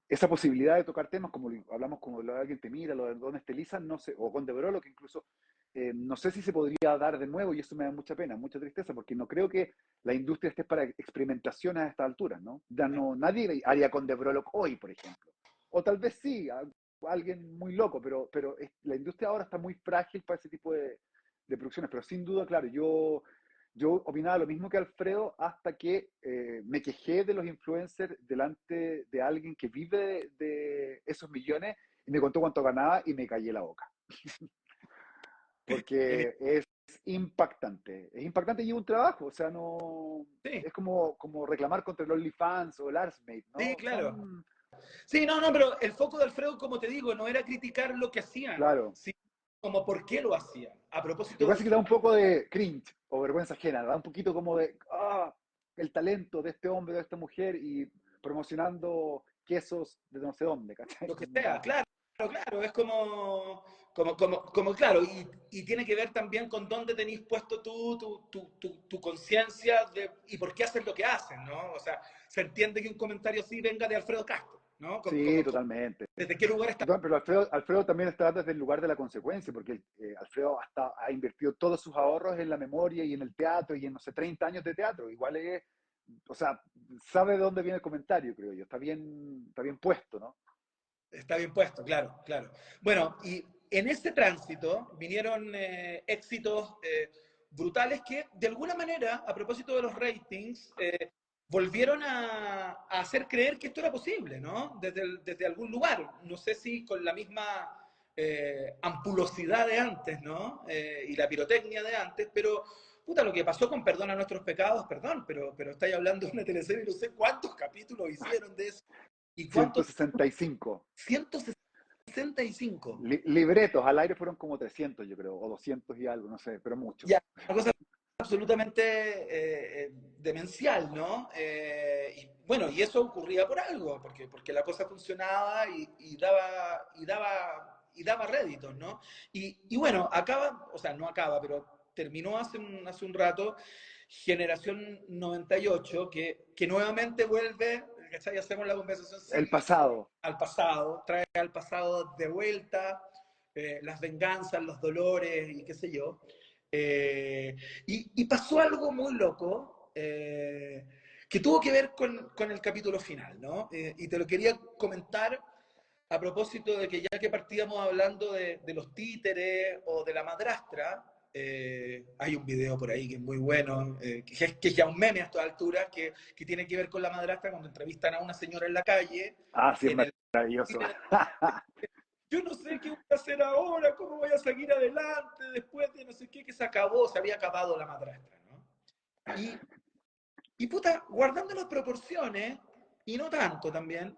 Esa posibilidad de tocar temas, como hablamos, como lo de Alguien te mira, lo de Don Esteliza, no sé, o con De Brolo, que incluso no sé si se podría dar de nuevo, y eso me da mucha pena, mucha tristeza, porque no creo que la industria esté para experimentaciones a esta altura, ¿no? Ya no, nadie haría con De Brolo hoy, por ejemplo. O tal vez sí, alguien muy loco, pero la industria ahora está muy frágil para ese tipo de producciones, pero sin duda, claro, yo opinaba lo mismo que Alfredo hasta que me quejé de los influencers delante de alguien que vive de esos millones y me contó cuánto ganaba y me callé la boca. Porque es impactante y es un trabajo, o sea, no, sí, es como reclamar contra el OnlyFans o el Arsmate, sí, ¿no? claro. Son, Sí, no, no, pero el foco de Alfredo, como te digo, no era criticar lo que hacían, claro, sino como por qué lo hacían, a lo propósito que de pasa es que da su... un poco de cringe o vergüenza ajena, da un poquito como de, el talento de este hombre, de esta mujer y promocionando quesos de no sé dónde, ¿cachai? Lo que sea, Como, claro, claro, es claro, y tiene que ver también con dónde tenéis puesto tu conciencia y por qué haces lo que haces, ¿no? O sea, se entiende que un comentario así venga de Alfredo Castro, ¿no? Sí, totalmente. ¿Desde qué lugar está? Pero Alfredo también está desde el lugar de la consecuencia, porque Alfredo hasta ha invertido todos sus ahorros en la memoria y en el teatro y en, no sé, 30 años de teatro. Igual es, o sea, sabe de dónde viene el comentario, creo yo. Está bien puesto, ¿no? Está bien puesto, claro, claro. Bueno, y en ese tránsito vinieron éxitos brutales que, de alguna manera, a propósito de los ratings, volvieron a hacer creer que esto era posible, ¿no? Desde algún lugar. No sé si con la misma ampulosidad de antes, ¿no? Y la pirotecnia de antes, pero puta, lo que pasó con Perdona Nuestros Pecados, perdón, pero estáis hablando de una teleserie, no sé cuántos capítulos hicieron de eso y cuántos 165. 165. Libretos al aire fueron como 300, yo creo, o 200 y algo, no sé, pero mucho. Ya, una cosa absolutamente demencial, ¿no? Y bueno, y eso ocurría por algo, porque la cosa funcionaba y daba réditos, ¿no? Y bueno, acaba, o sea, no acaba, pero terminó hace un rato Generación 98, que nuevamente vuelve, ¿cachai? Hacemos la conversación El cíclica pasado. al pasado, trae al pasado de vuelta, las venganzas, los dolores y qué sé yo. Y pasó algo muy loco que tuvo que ver con el capítulo final, ¿no? Y te lo quería comentar a propósito de que ya que partíamos hablando de los títeres o de la madrastra, hay un video por ahí que es muy bueno, que es ya un meme a estas alturas, que tiene que ver con la madrastra cuando entrevistan a una señora en la calle, Ah, sí, es en el maravilloso. yo no sé qué voy a hacer ahora, cómo voy a seguir adelante después de no sé qué, que se acabó, se había acabado la madrastra, ¿no? Y, y puta, guardando las proporciones, y no tanto también,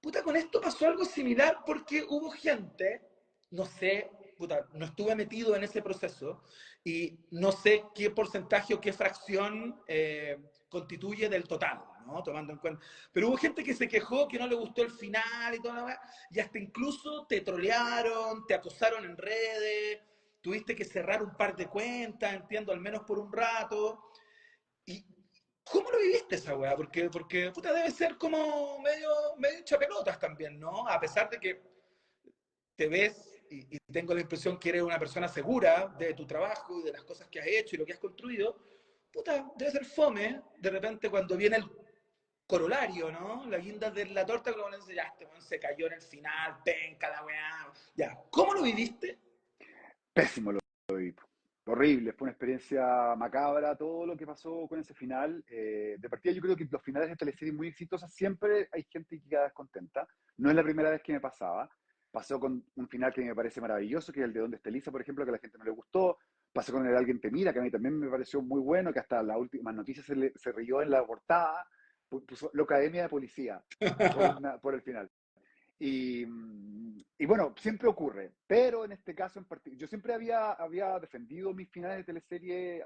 puta, con esto pasó algo similar porque hubo gente, no sé, puta, no estuve metido en ese proceso y no sé qué porcentaje o qué fracción constituye del total, ¿no? Tomando en cuenta. Pero hubo gente que se quejó que no le gustó el final y toda la y hasta incluso te trolearon, te acosaron en redes, tuviste que cerrar un par de cuentas, entiendo, al menos por un rato. ¿Y cómo lo viviste esa weá? Porque puta, debe ser como medio chapelotas también, ¿no? A pesar de que te ves y tengo la impresión que eres una persona segura de tu trabajo y de las cosas que has hecho y lo que has construido, puta, debe ser fome de repente cuando viene el corolario, ¿no? La guinda de la torta, como le dice, ya, este weón se cayó en el final, penca la weá. Ya, ¿cómo lo viviste? Pésimo lo vi. Horrible, fue una experiencia macabra todo lo que pasó con ese final. De partida yo creo que los finales de teleseries muy exitosas siempre hay gente que queda descontenta. No es la primera vez que me pasaba. Pasó con un final que me parece maravilloso, que es el de Donde está Elisa, por ejemplo, que a la gente no le gustó. Pasó con el Alguien te mira, que a mí también me pareció muy bueno, que hasta la última noticia se rió en la portada. Puso la Academia de Policía por el final. Y bueno, siempre ocurre, pero en este caso en particular, yo siempre había defendido mis finales de teleserie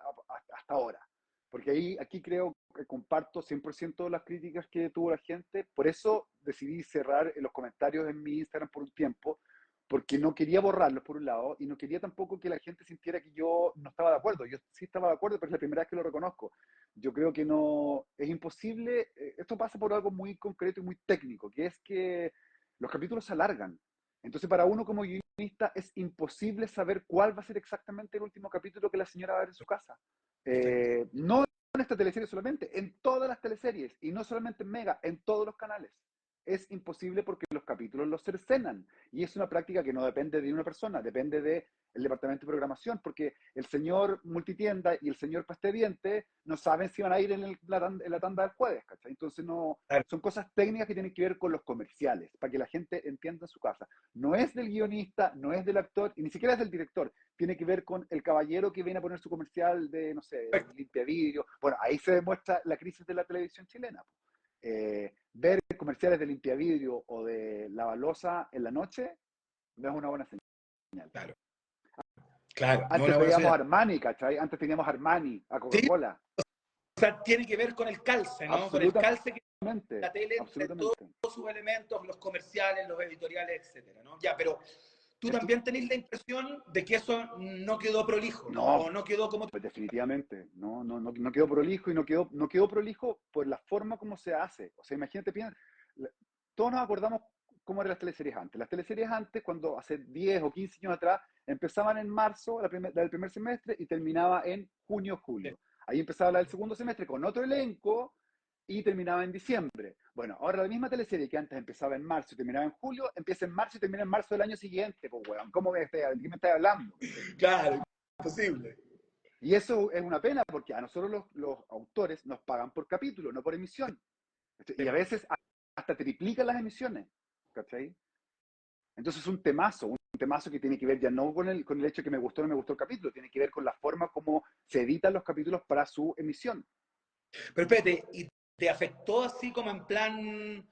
hasta ahora, porque aquí creo que comparto 100% las críticas que tuvo la gente, por eso decidí cerrar los comentarios en mi Instagram por un tiempo, porque no quería borrarlos por un lado y no quería tampoco que la gente sintiera que yo no estaba de acuerdo. Yo sí estaba de acuerdo, pero es la primera vez que lo reconozco. Yo creo que no, es imposible, esto pasa por algo muy concreto y muy técnico, que es que los capítulos se alargan. Entonces, para uno como guionista es imposible saber cuál va a ser exactamente el último capítulo que la señora va a ver en su casa. Perfecto. No en esta teleserie solamente, en todas las teleseries, y no solamente en Mega, en todos los canales. Es imposible porque los capítulos los cercenan. Y es una práctica que no depende de una persona, depende del departamento de programación, porque el señor multitienda y el señor pastediente no saben si van a ir en la tanda del jueves, ¿cachai? Entonces no, Claro. son cosas técnicas que tienen que ver con los comerciales, para que la gente entienda en su casa. No es del guionista, no es del actor, y ni siquiera es del director. Tiene que ver con el caballero que viene a poner su comercial de, no sé, limpia vidrio. Bueno, ahí se demuestra la crisis de la televisión chilena. Ver comerciales de limpia vidrio o de lavalosa en la noche no es una buena señal. Claro, claro, no es Antes una buena veíamos ciudad. Armani, ¿cachai? Antes teníamos Armani, a Sí, Coca-Cola. sea, tiene que ver con el calce, ¿no? Con el calce que la tele entre todos absolutamente. sus elementos, los comerciales, los editoriales, etcétera, ¿no? Ya, pero tú Esto, también tenés la impresión de que eso no quedó prolijo, ¿no? no, O no quedó como... pues definitivamente, no quedó prolijo y no quedó prolijo por la forma como se hace. O sea, imagínate, todos nos acordamos cómo eran las teleseries antes. Las teleseries antes, cuando hace 10 o 15 años atrás, empezaban en marzo, del primer semestre, y terminaba en junio, julio. Ahí empezaba la del segundo semestre con otro elenco y terminaba en diciembre. Bueno, ahora la misma teleserie que antes empezaba en marzo y terminaba en julio, empieza en marzo y termina en marzo del año siguiente. Pues, weón, ¿de qué me estás hablando? Claro, imposible. Y eso es una pena porque a nosotros los autores nos pagan por capítulo, no por emisión. Y a veces hasta triplican las emisiones. ¿Cachai? Entonces es un temazo que tiene que ver ya no con el hecho de que me gustó o no me gustó el capítulo, tiene que ver con la forma como se editan los capítulos para su emisión. Pero espérate, ¿y te afectó así como en plan,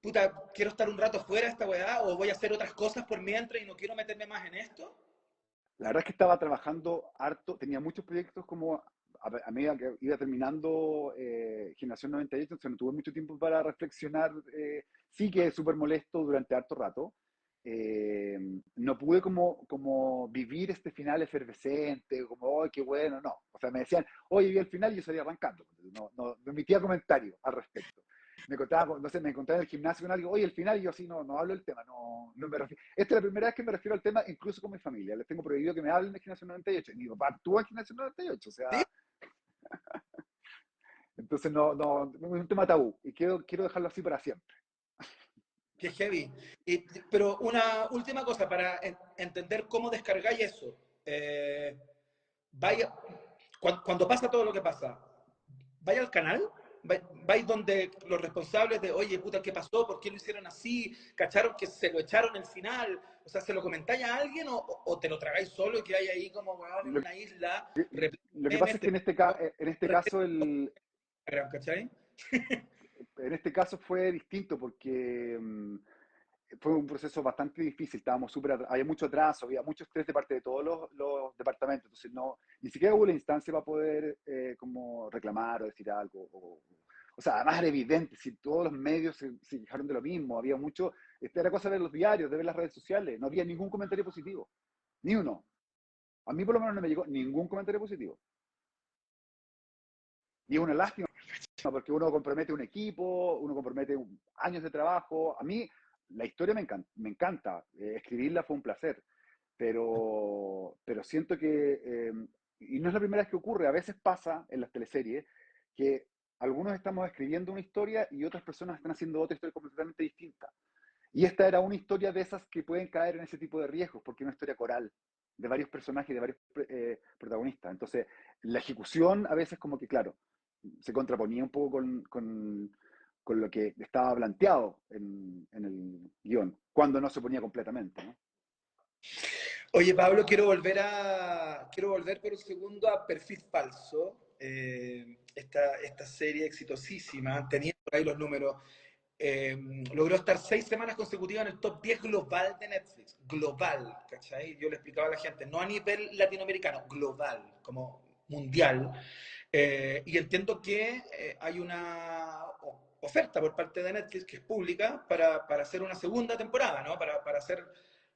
puta, quiero estar un rato fuera de esta weá o voy a hacer otras cosas por mientras y no quiero meterme más en esto? La verdad es que estaba trabajando harto, tenía muchos proyectos como a medida que iba terminando Generación 98, entonces no tuve mucho tiempo para reflexionar. Sí que es súper molesto durante harto rato. Eh, no pude como vivir este final efervescente, como, ¡oh, qué bueno! No. O sea, me decían, oye, vi el final y yo salía arrancando. No emitía comentarios al respecto. Me contaba, no sé, me encontraba en el gimnasio con alguien, oye, el final, y yo así no hablo del tema, no me refiero. Esta es la primera vez que me refiero al tema, incluso con mi familia. Les tengo prohibido que me hablen de Gimnasio 98. Y mi papá actúa en Gimnasio 98, o Sí, sea, entonces es un tema tabú y quiero dejarlo así para siempre. qué heavy. Pero una última cosa para entender cómo descargáis eso. Vaya, cuando pasa todo lo que pasa, vaya al canal, vais donde los responsables de, oye, puta, ¿qué pasó? ¿Por qué lo hicieron así? ¿Cacharon que se lo echaron al final? O sea, ¿se lo comentáis a alguien o te lo tragáis solo y que hay ahí como, weón, en Lo, una isla, repleta lo de que pasa memes, es que en este caso ¿cachai? en este caso fue distinto porque fue un proceso bastante difícil, había mucho atraso, había mucho estrés de parte de todos los departamentos, entonces ni siquiera hubo la instancia para poder como reclamar o decir algo. O sea, además era evidente, si todos los medios se quejaron de lo mismo, había mucho, era cosa de ver los diarios, de ver las redes sociales, no había ningún comentario positivo, ni uno. A mí por lo menos no me llegó ningún comentario positivo. Y es una lástima, porque uno compromete un equipo, uno compromete años de trabajo. A mí la historia me encanta. Escribirla fue un placer, pero siento que, y no es la primera vez que ocurre, a veces pasa en las teleseries que algunos estamos escribiendo una historia y otras personas están haciendo otra historia completamente distinta. Y esta era una historia de esas que pueden caer en ese tipo de riesgos, porque es una historia coral, de varios personajes, de varios protagonistas. Entonces, la ejecución a veces como que, claro, se contraponía un poco con lo que estaba planteado en el guión, cuando no se ponía completamente, ¿no? Oye, Pablo, quiero volver por un segundo a Perfil Falso, esta serie exitosísima, tenía por ahí los números, eh, logró estar 6 semanas consecutivas en el top 10 global de Netflix, global, ¿cachai? Yo le explicaba a la gente, no a nivel latinoamericano, global, como mundial. Y entiendo que hay una oferta por parte de Netflix que es pública para hacer una segunda temporada, ¿no? Para hacer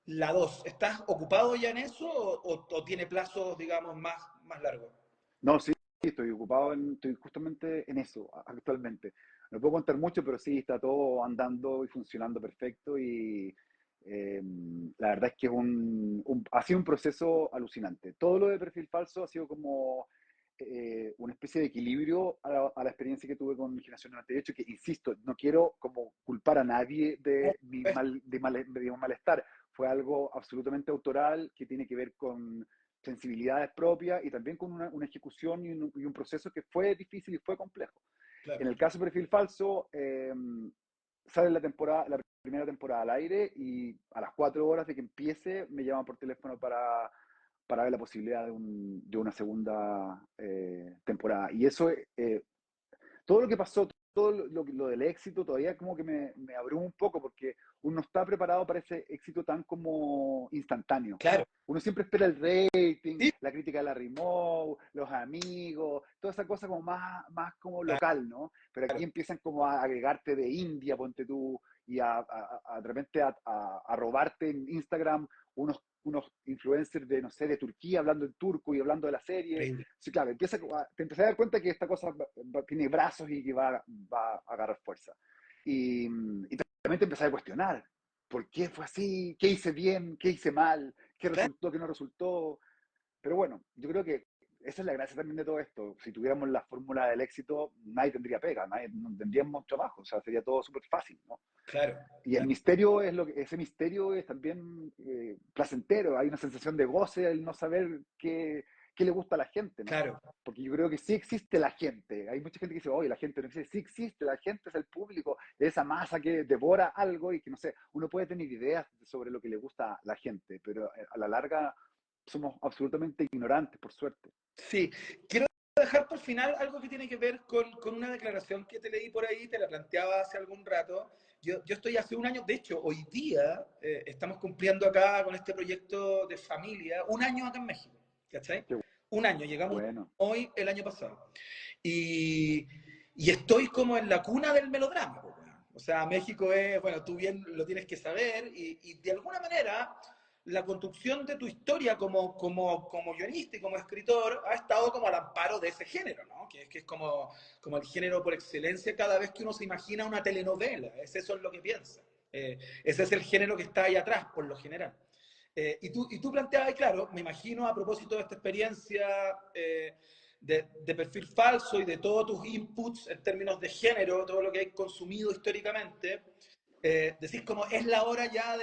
la 2. ¿Estás ocupado ya en eso o tiene plazos, digamos, más largos? No, sí, estoy justamente en eso actualmente. No puedo contar mucho, pero sí, está todo andando y funcionando perfecto y eh, la verdad es que ha sido un proceso alucinante. Todo lo de perfil falso ha sido como una especie de equilibrio a la experiencia que tuve con Generación 98, que insisto, no quiero como culpar a nadie de mi malestar. Fue algo absolutamente autoral que tiene que ver con sensibilidades propias y también con una ejecución y un proceso que fue difícil y fue complejo. En Claro. el caso de Perfil Falso, sale la primera temporada al aire y a las 4 horas de que empiece me llaman por teléfono para ver la posibilidad de una segunda temporada. Y eso, todo lo que pasó, todo lo del éxito todavía como que me abruma un poco porque uno no está preparado para ese éxito tan como instantáneo. Claro. Uno siempre espera el rating, Sí, la crítica de la Remove, los amigos, toda esa cosa como más como claro, local, ¿no? Pero aquí empiezan como a agregarte de India, ponte tú, y de repente a robarte en Instagram unos influencers de, no sé, de Turquía hablando en turco y hablando de la serie. increíble. Sí, claro, te empiezas a dar cuenta que esta cosa tiene brazos y que va a agarrar fuerza. Y también te empiezas a cuestionar, ¿por qué fue así? ¿Qué hice bien? ¿Qué hice mal? ¿Qué Claro. resultó? ¿Qué no resultó? Pero bueno, yo creo que esa es la gracia también de todo esto. Si tuviéramos la fórmula del éxito, nadie tendría pega, nadie no tendríamos trabajo, o sea, sería todo súper fácil, ¿no? Claro, Y el claro. misterio es ese misterio es también placentero, hay una sensación de goce el no saber qué le gusta a la gente, ¿no? Claro. Porque yo creo que sí existe la gente. Hay mucha gente que dice, oye, la gente no existe. Sí existe, la gente es el público, esa masa que devora algo y que, no sé, uno puede tener ideas sobre lo que le gusta a la gente, pero a la larga somos absolutamente ignorantes, por suerte. Sí, quiero dejar por final algo que tiene que ver con una declaración que te leí por ahí, te la planteaba hace algún rato. Yo estoy hace un año, de hecho, hoy día estamos cumpliendo acá con este proyecto de familia, un año acá en México, ¿cachai? Qué Un año, llegamos bueno. hoy el año pasado. Y, y estoy como en la cuna del melodrama, po, weón. O sea, México es, bueno, tú bien lo tienes que saber y de alguna manera la construcción de tu historia como guionista y como escritor ha estado como al amparo de ese género, ¿no? Que es como el género por excelencia cada vez que uno se imagina una telenovela, es eso es lo que piensa. Ese es el género que está ahí atrás, por lo general. Y tú planteabas, claro, me imagino a propósito de esta experiencia de perfil falso y de todos tus inputs en términos de género, todo lo que hay consumido históricamente, decís como es la hora ya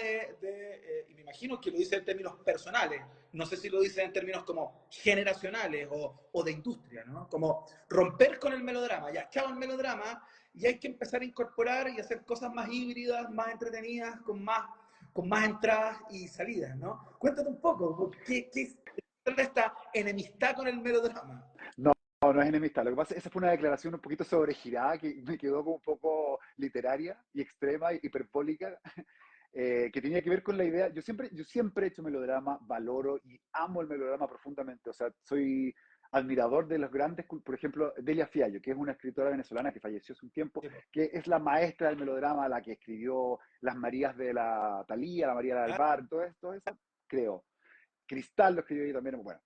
y me imagino que lo dice en términos personales, no sé si lo dice en términos como generacionales o de industria, ¿no? Como romper con el melodrama, ya chao el melodrama, y hay que empezar a incorporar y hacer cosas más híbridas, más entretenidas, con más entradas y salidas, ¿no? Cuéntate un poco, ¿qué es esta enemistad con el melodrama? No, no es enemistad. Lo que pasa es que esa fue una declaración un poquito sobregirada que me quedó como un poco literaria y extrema, hiperbólica, que tenía que ver con la idea. Yo siempre he hecho melodrama, valoro y amo el melodrama profundamente. O sea, soy admirador de los grandes, por ejemplo, Delia Fiallo, que es una escritora venezolana que falleció hace un tiempo, que es la maestra del melodrama, la que escribió Las Marías de la Thalía, La María del Albar, todo eso, creo. Cristal lo escribió yo también. Bueno,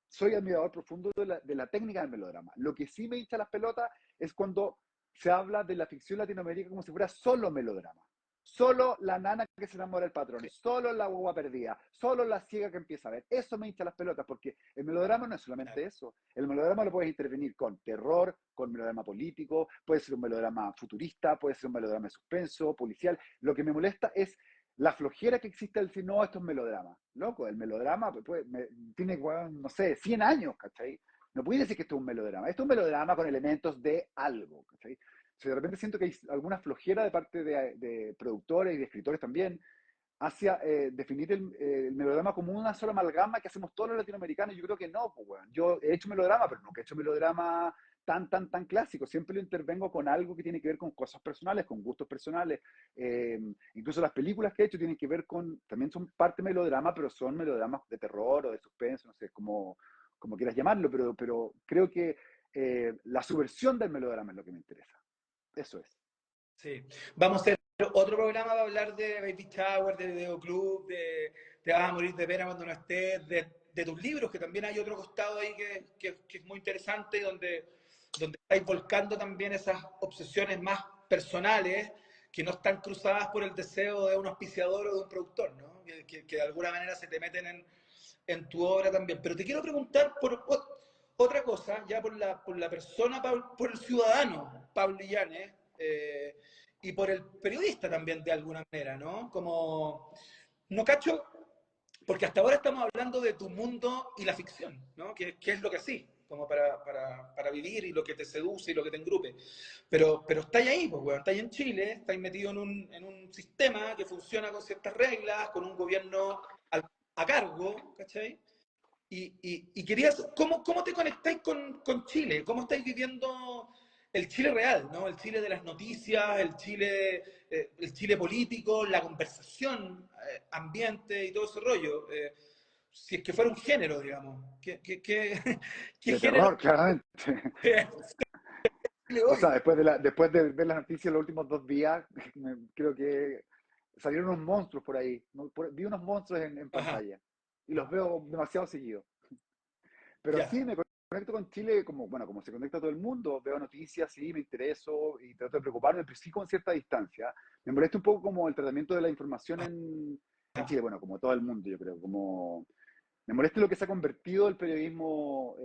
soy admirador profundo de la técnica del melodrama. Lo que sí me hincha las pelotas es cuando se habla de la ficción latinoamérica como si fuera solo melodrama. Solo la nana que se enamora del patrón, solo la guagua perdida, solo la ciega que empieza a ver. Eso me hincha las pelotas, porque el melodrama no es solamente eso. El melodrama lo puedes intervenir con terror, con melodrama político, puede ser un melodrama futurista, puede ser un melodrama de suspenso, policial. Lo que me molesta es la flojera que existe al decir, no, esto es melodrama. Loco, el melodrama tiene, no sé, 100 años, ¿cachai? No puede decir que esto es un melodrama. Esto es un melodrama con elementos de algo, ¿cachai? O sea, de repente siento que hay alguna flojera de parte de productores y de escritores también hacia definir el melodrama como una sola amalgama que hacemos todos los latinoamericanos. Yo creo que no, pues, bueno. Yo he hecho melodrama, pero nunca he hecho melodrama tan clásico. Siempre lo intervengo con algo que tiene que ver con cosas personales, con gustos personales. Incluso las películas que he hecho tienen que ver también son parte melodrama, pero son melodramas de terror o de suspenso, no sé, como quieras llamarlo, pero creo que la subversión del melodrama es lo que me interesa. Eso es. Sí. Vamos a hacer otro programa para hablar de Baby Shower, de Videoclub, de Te vas a morir de pena cuando no estés, de tus libros, que también hay otro costado ahí que es muy interesante, donde estáis volcando también esas obsesiones más personales que no están cruzadas por el deseo de un auspiciador o de un productor, ¿no? Que de alguna manera se te meten en tu obra también. Pero te quiero preguntar por otra cosa, ya por la persona, por el ciudadano Pablo Illanes, y por el periodista también de alguna manera, ¿no? Como, no cacho, porque hasta ahora estamos hablando de tu mundo y la ficción, ¿no? Que es lo que sí, como para vivir y lo que te seduce y lo que te engrupe. Pero estáis ahí, pues, weón, estáis en Chile, estáis metido en un sistema que funciona con ciertas reglas, con un gobierno a cargo, ¿cachai? Y querías, ¿cómo te conectáis con Chile? ¿Cómo estáis viviendo? el Chile real, ¿no? El Chile de las noticias, el Chile político, la conversación, ambiente y todo ese rollo. Si es que fuera un género, digamos. ¿Qué De género terror, claramente. es Chile O hoy? sea, después de ver las noticias los últimos 2 días, creo que salieron unos monstruos por ahí. ¿No? Vi unos monstruos en Ajá, pantalla y los veo demasiado seguido. Pero ya, sí, me conecto con Chile como, bueno, como se conecta todo el mundo, veo noticias, sí, me intereso y trato de preocuparme, pero sí con cierta distancia. Me molesta un poco como el tratamiento de la información en Chile, bueno, como todo el mundo, yo creo, como me molesta lo que se ha convertido el periodismo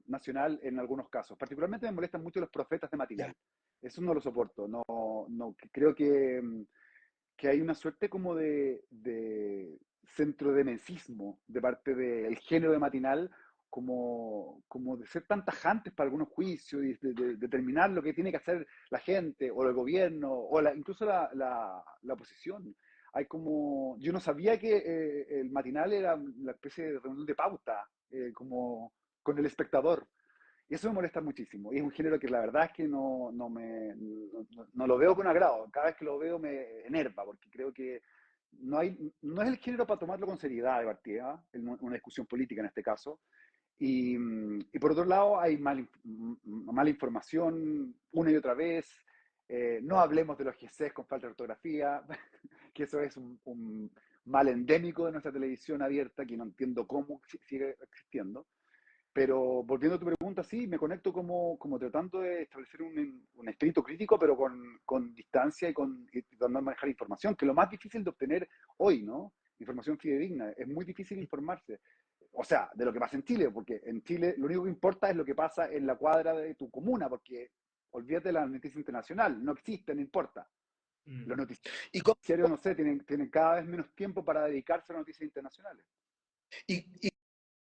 nacional en algunos casos. Particularmente me molestan mucho los profetas de ya. matinal. Eso no lo soporto. No, no, creo que hay una suerte como de centrodemesismo de parte del género de matinal, como de ser tan tajantes para algunos juicios y de determinar lo que tiene que hacer la gente o el gobierno o incluso la oposición. Hay como, yo no sabía que el matinal era la especie de reunión de pauta, como con el espectador. Y eso me molesta muchísimo. Y es un género que la verdad es que no lo veo con agrado. Cada vez que lo veo me enerva, porque creo que no es el género para tomarlo con seriedad de partida, una discusión política en este caso. Y por otro lado, hay mala información una y otra vez. No hablemos de los GCs con falta de ortografía, que eso es un mal endémico de nuestra televisión abierta, que no entiendo cómo sigue existiendo. Pero volviendo a tu pregunta, sí, me conecto como tratando de establecer un espíritu crítico, pero con distancia y tratando de manejar información, que es lo más difícil de obtener hoy, ¿no? Información fidedigna. Es muy difícil informarse. O sea, de lo que pasa en Chile, porque en Chile lo único que importa es lo que pasa en la cuadra de tu comuna, porque olvídate de la noticia internacional, no existe, no importa. Mm. Los ¿Y cómo, noticiarios, no sé, tienen cada vez menos tiempo para dedicarse a las noticias internacionales. y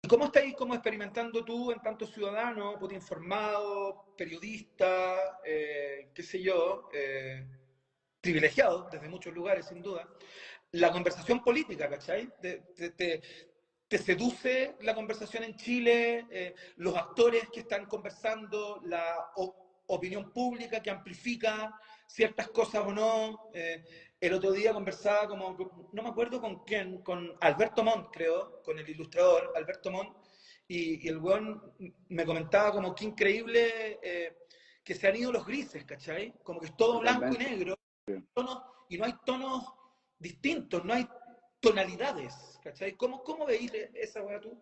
cómo estáis como experimentando tú en tanto ciudadano, puto informado, periodista, qué sé yo, privilegiado desde muchos lugares, sin duda, la conversación política, ¿cachai? Te seduce la conversación en Chile, los actores que están conversando, la opinión pública que amplifica ciertas cosas o no. El otro día conversaba como, no me acuerdo con quién, con Alberto Montt, creo, con el ilustrador Alberto Montt, y el weón me comentaba como qué increíble que se han ido los grises, ¿cachai? Como que es todo blanco y Totalmente. negro, tonos, y no hay tonos distintos, no hay tonalidades, ¿cachai? ¿Cómo veis esa weá tú?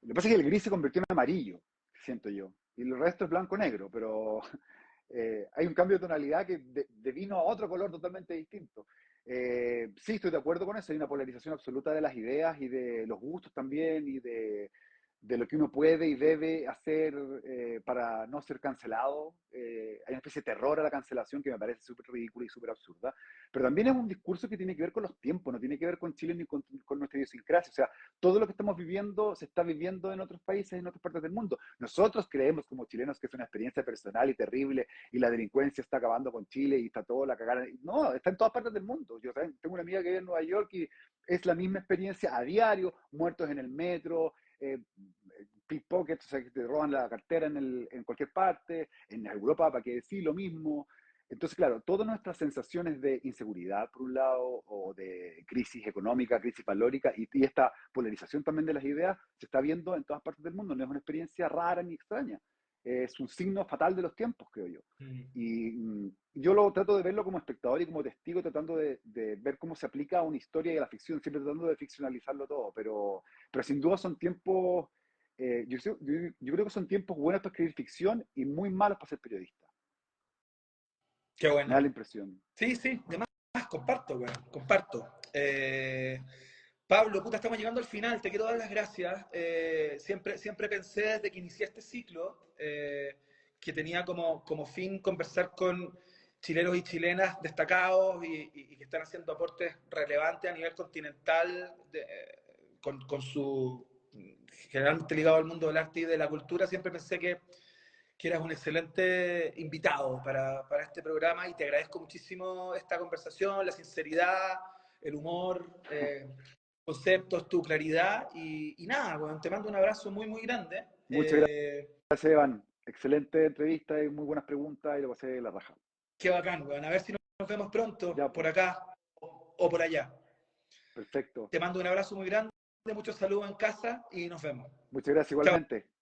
Lo que pasa es que el gris se convirtió en amarillo, siento yo, y el resto es blanco-negro, pero hay un cambio de tonalidad que devino a otro color totalmente distinto. Sí, estoy de acuerdo con eso, hay una polarización absoluta de las ideas y de los gustos también y de lo que uno puede y debe hacer para no ser cancelado. Hay una especie de terror a la cancelación que me parece súper ridícula y súper absurda, pero también es un discurso que tiene que ver con los tiempos, no tiene que ver con Chile ni con nuestra idiosincrasia. O sea, todo lo que estamos viviendo se está viviendo en otros países, en otras partes del mundo. Nosotros creemos como chilenos que es una experiencia personal y terrible y la delincuencia está acabando con Chile y está todo la cagada. No, está en todas partes del mundo. Yo tengo una amiga que vive en Nueva York y es la misma experiencia a diario, muertos en el metro, pickpockets, o sea, que te roban la cartera en cualquier parte, en Europa, para que decir lo mismo. Entonces, claro, todas nuestras sensaciones de inseguridad, por un lado, o de crisis económica, crisis valórica, y esta polarización también de las ideas, se está viendo en todas partes del mundo. No es una experiencia rara ni extraña. Es un signo fatal de los tiempos, creo yo. Mm. Y yo lo trato de verlo como espectador y como testigo, tratando de ver cómo se aplica a una historia y a la ficción, siempre tratando de ficcionalizarlo todo. Pero sin duda son tiempos, yo creo que son tiempos buenos para escribir ficción y muy malos para ser periodista. Qué Me da la buena. impresión. Sí, sí, de más, comparto, weón, comparto. Pablo, puta, estamos llegando al final, te quiero dar las gracias. Siempre pensé desde que inicié este ciclo que tenía como fin conversar con chilenos y chilenas destacados y que están haciendo aportes relevantes a nivel continental con su generalmente ligado al mundo del arte y de la cultura. Siempre pensé que eras un excelente invitado para este programa y te agradezco muchísimo esta conversación, la sinceridad, el humor, conceptos, tu claridad y nada, bueno, te mando un abrazo muy, muy grande. Muchas gracias, Iván. excelente entrevista y muy buenas preguntas y lo pasé de la raja. Qué bacán, weón. A ver si nos vemos pronto Ya, por pues, acá o por allá. perfecto. Te mando un abrazo muy grande, muchos saludos en casa y nos vemos. Muchas gracias Chao. igualmente.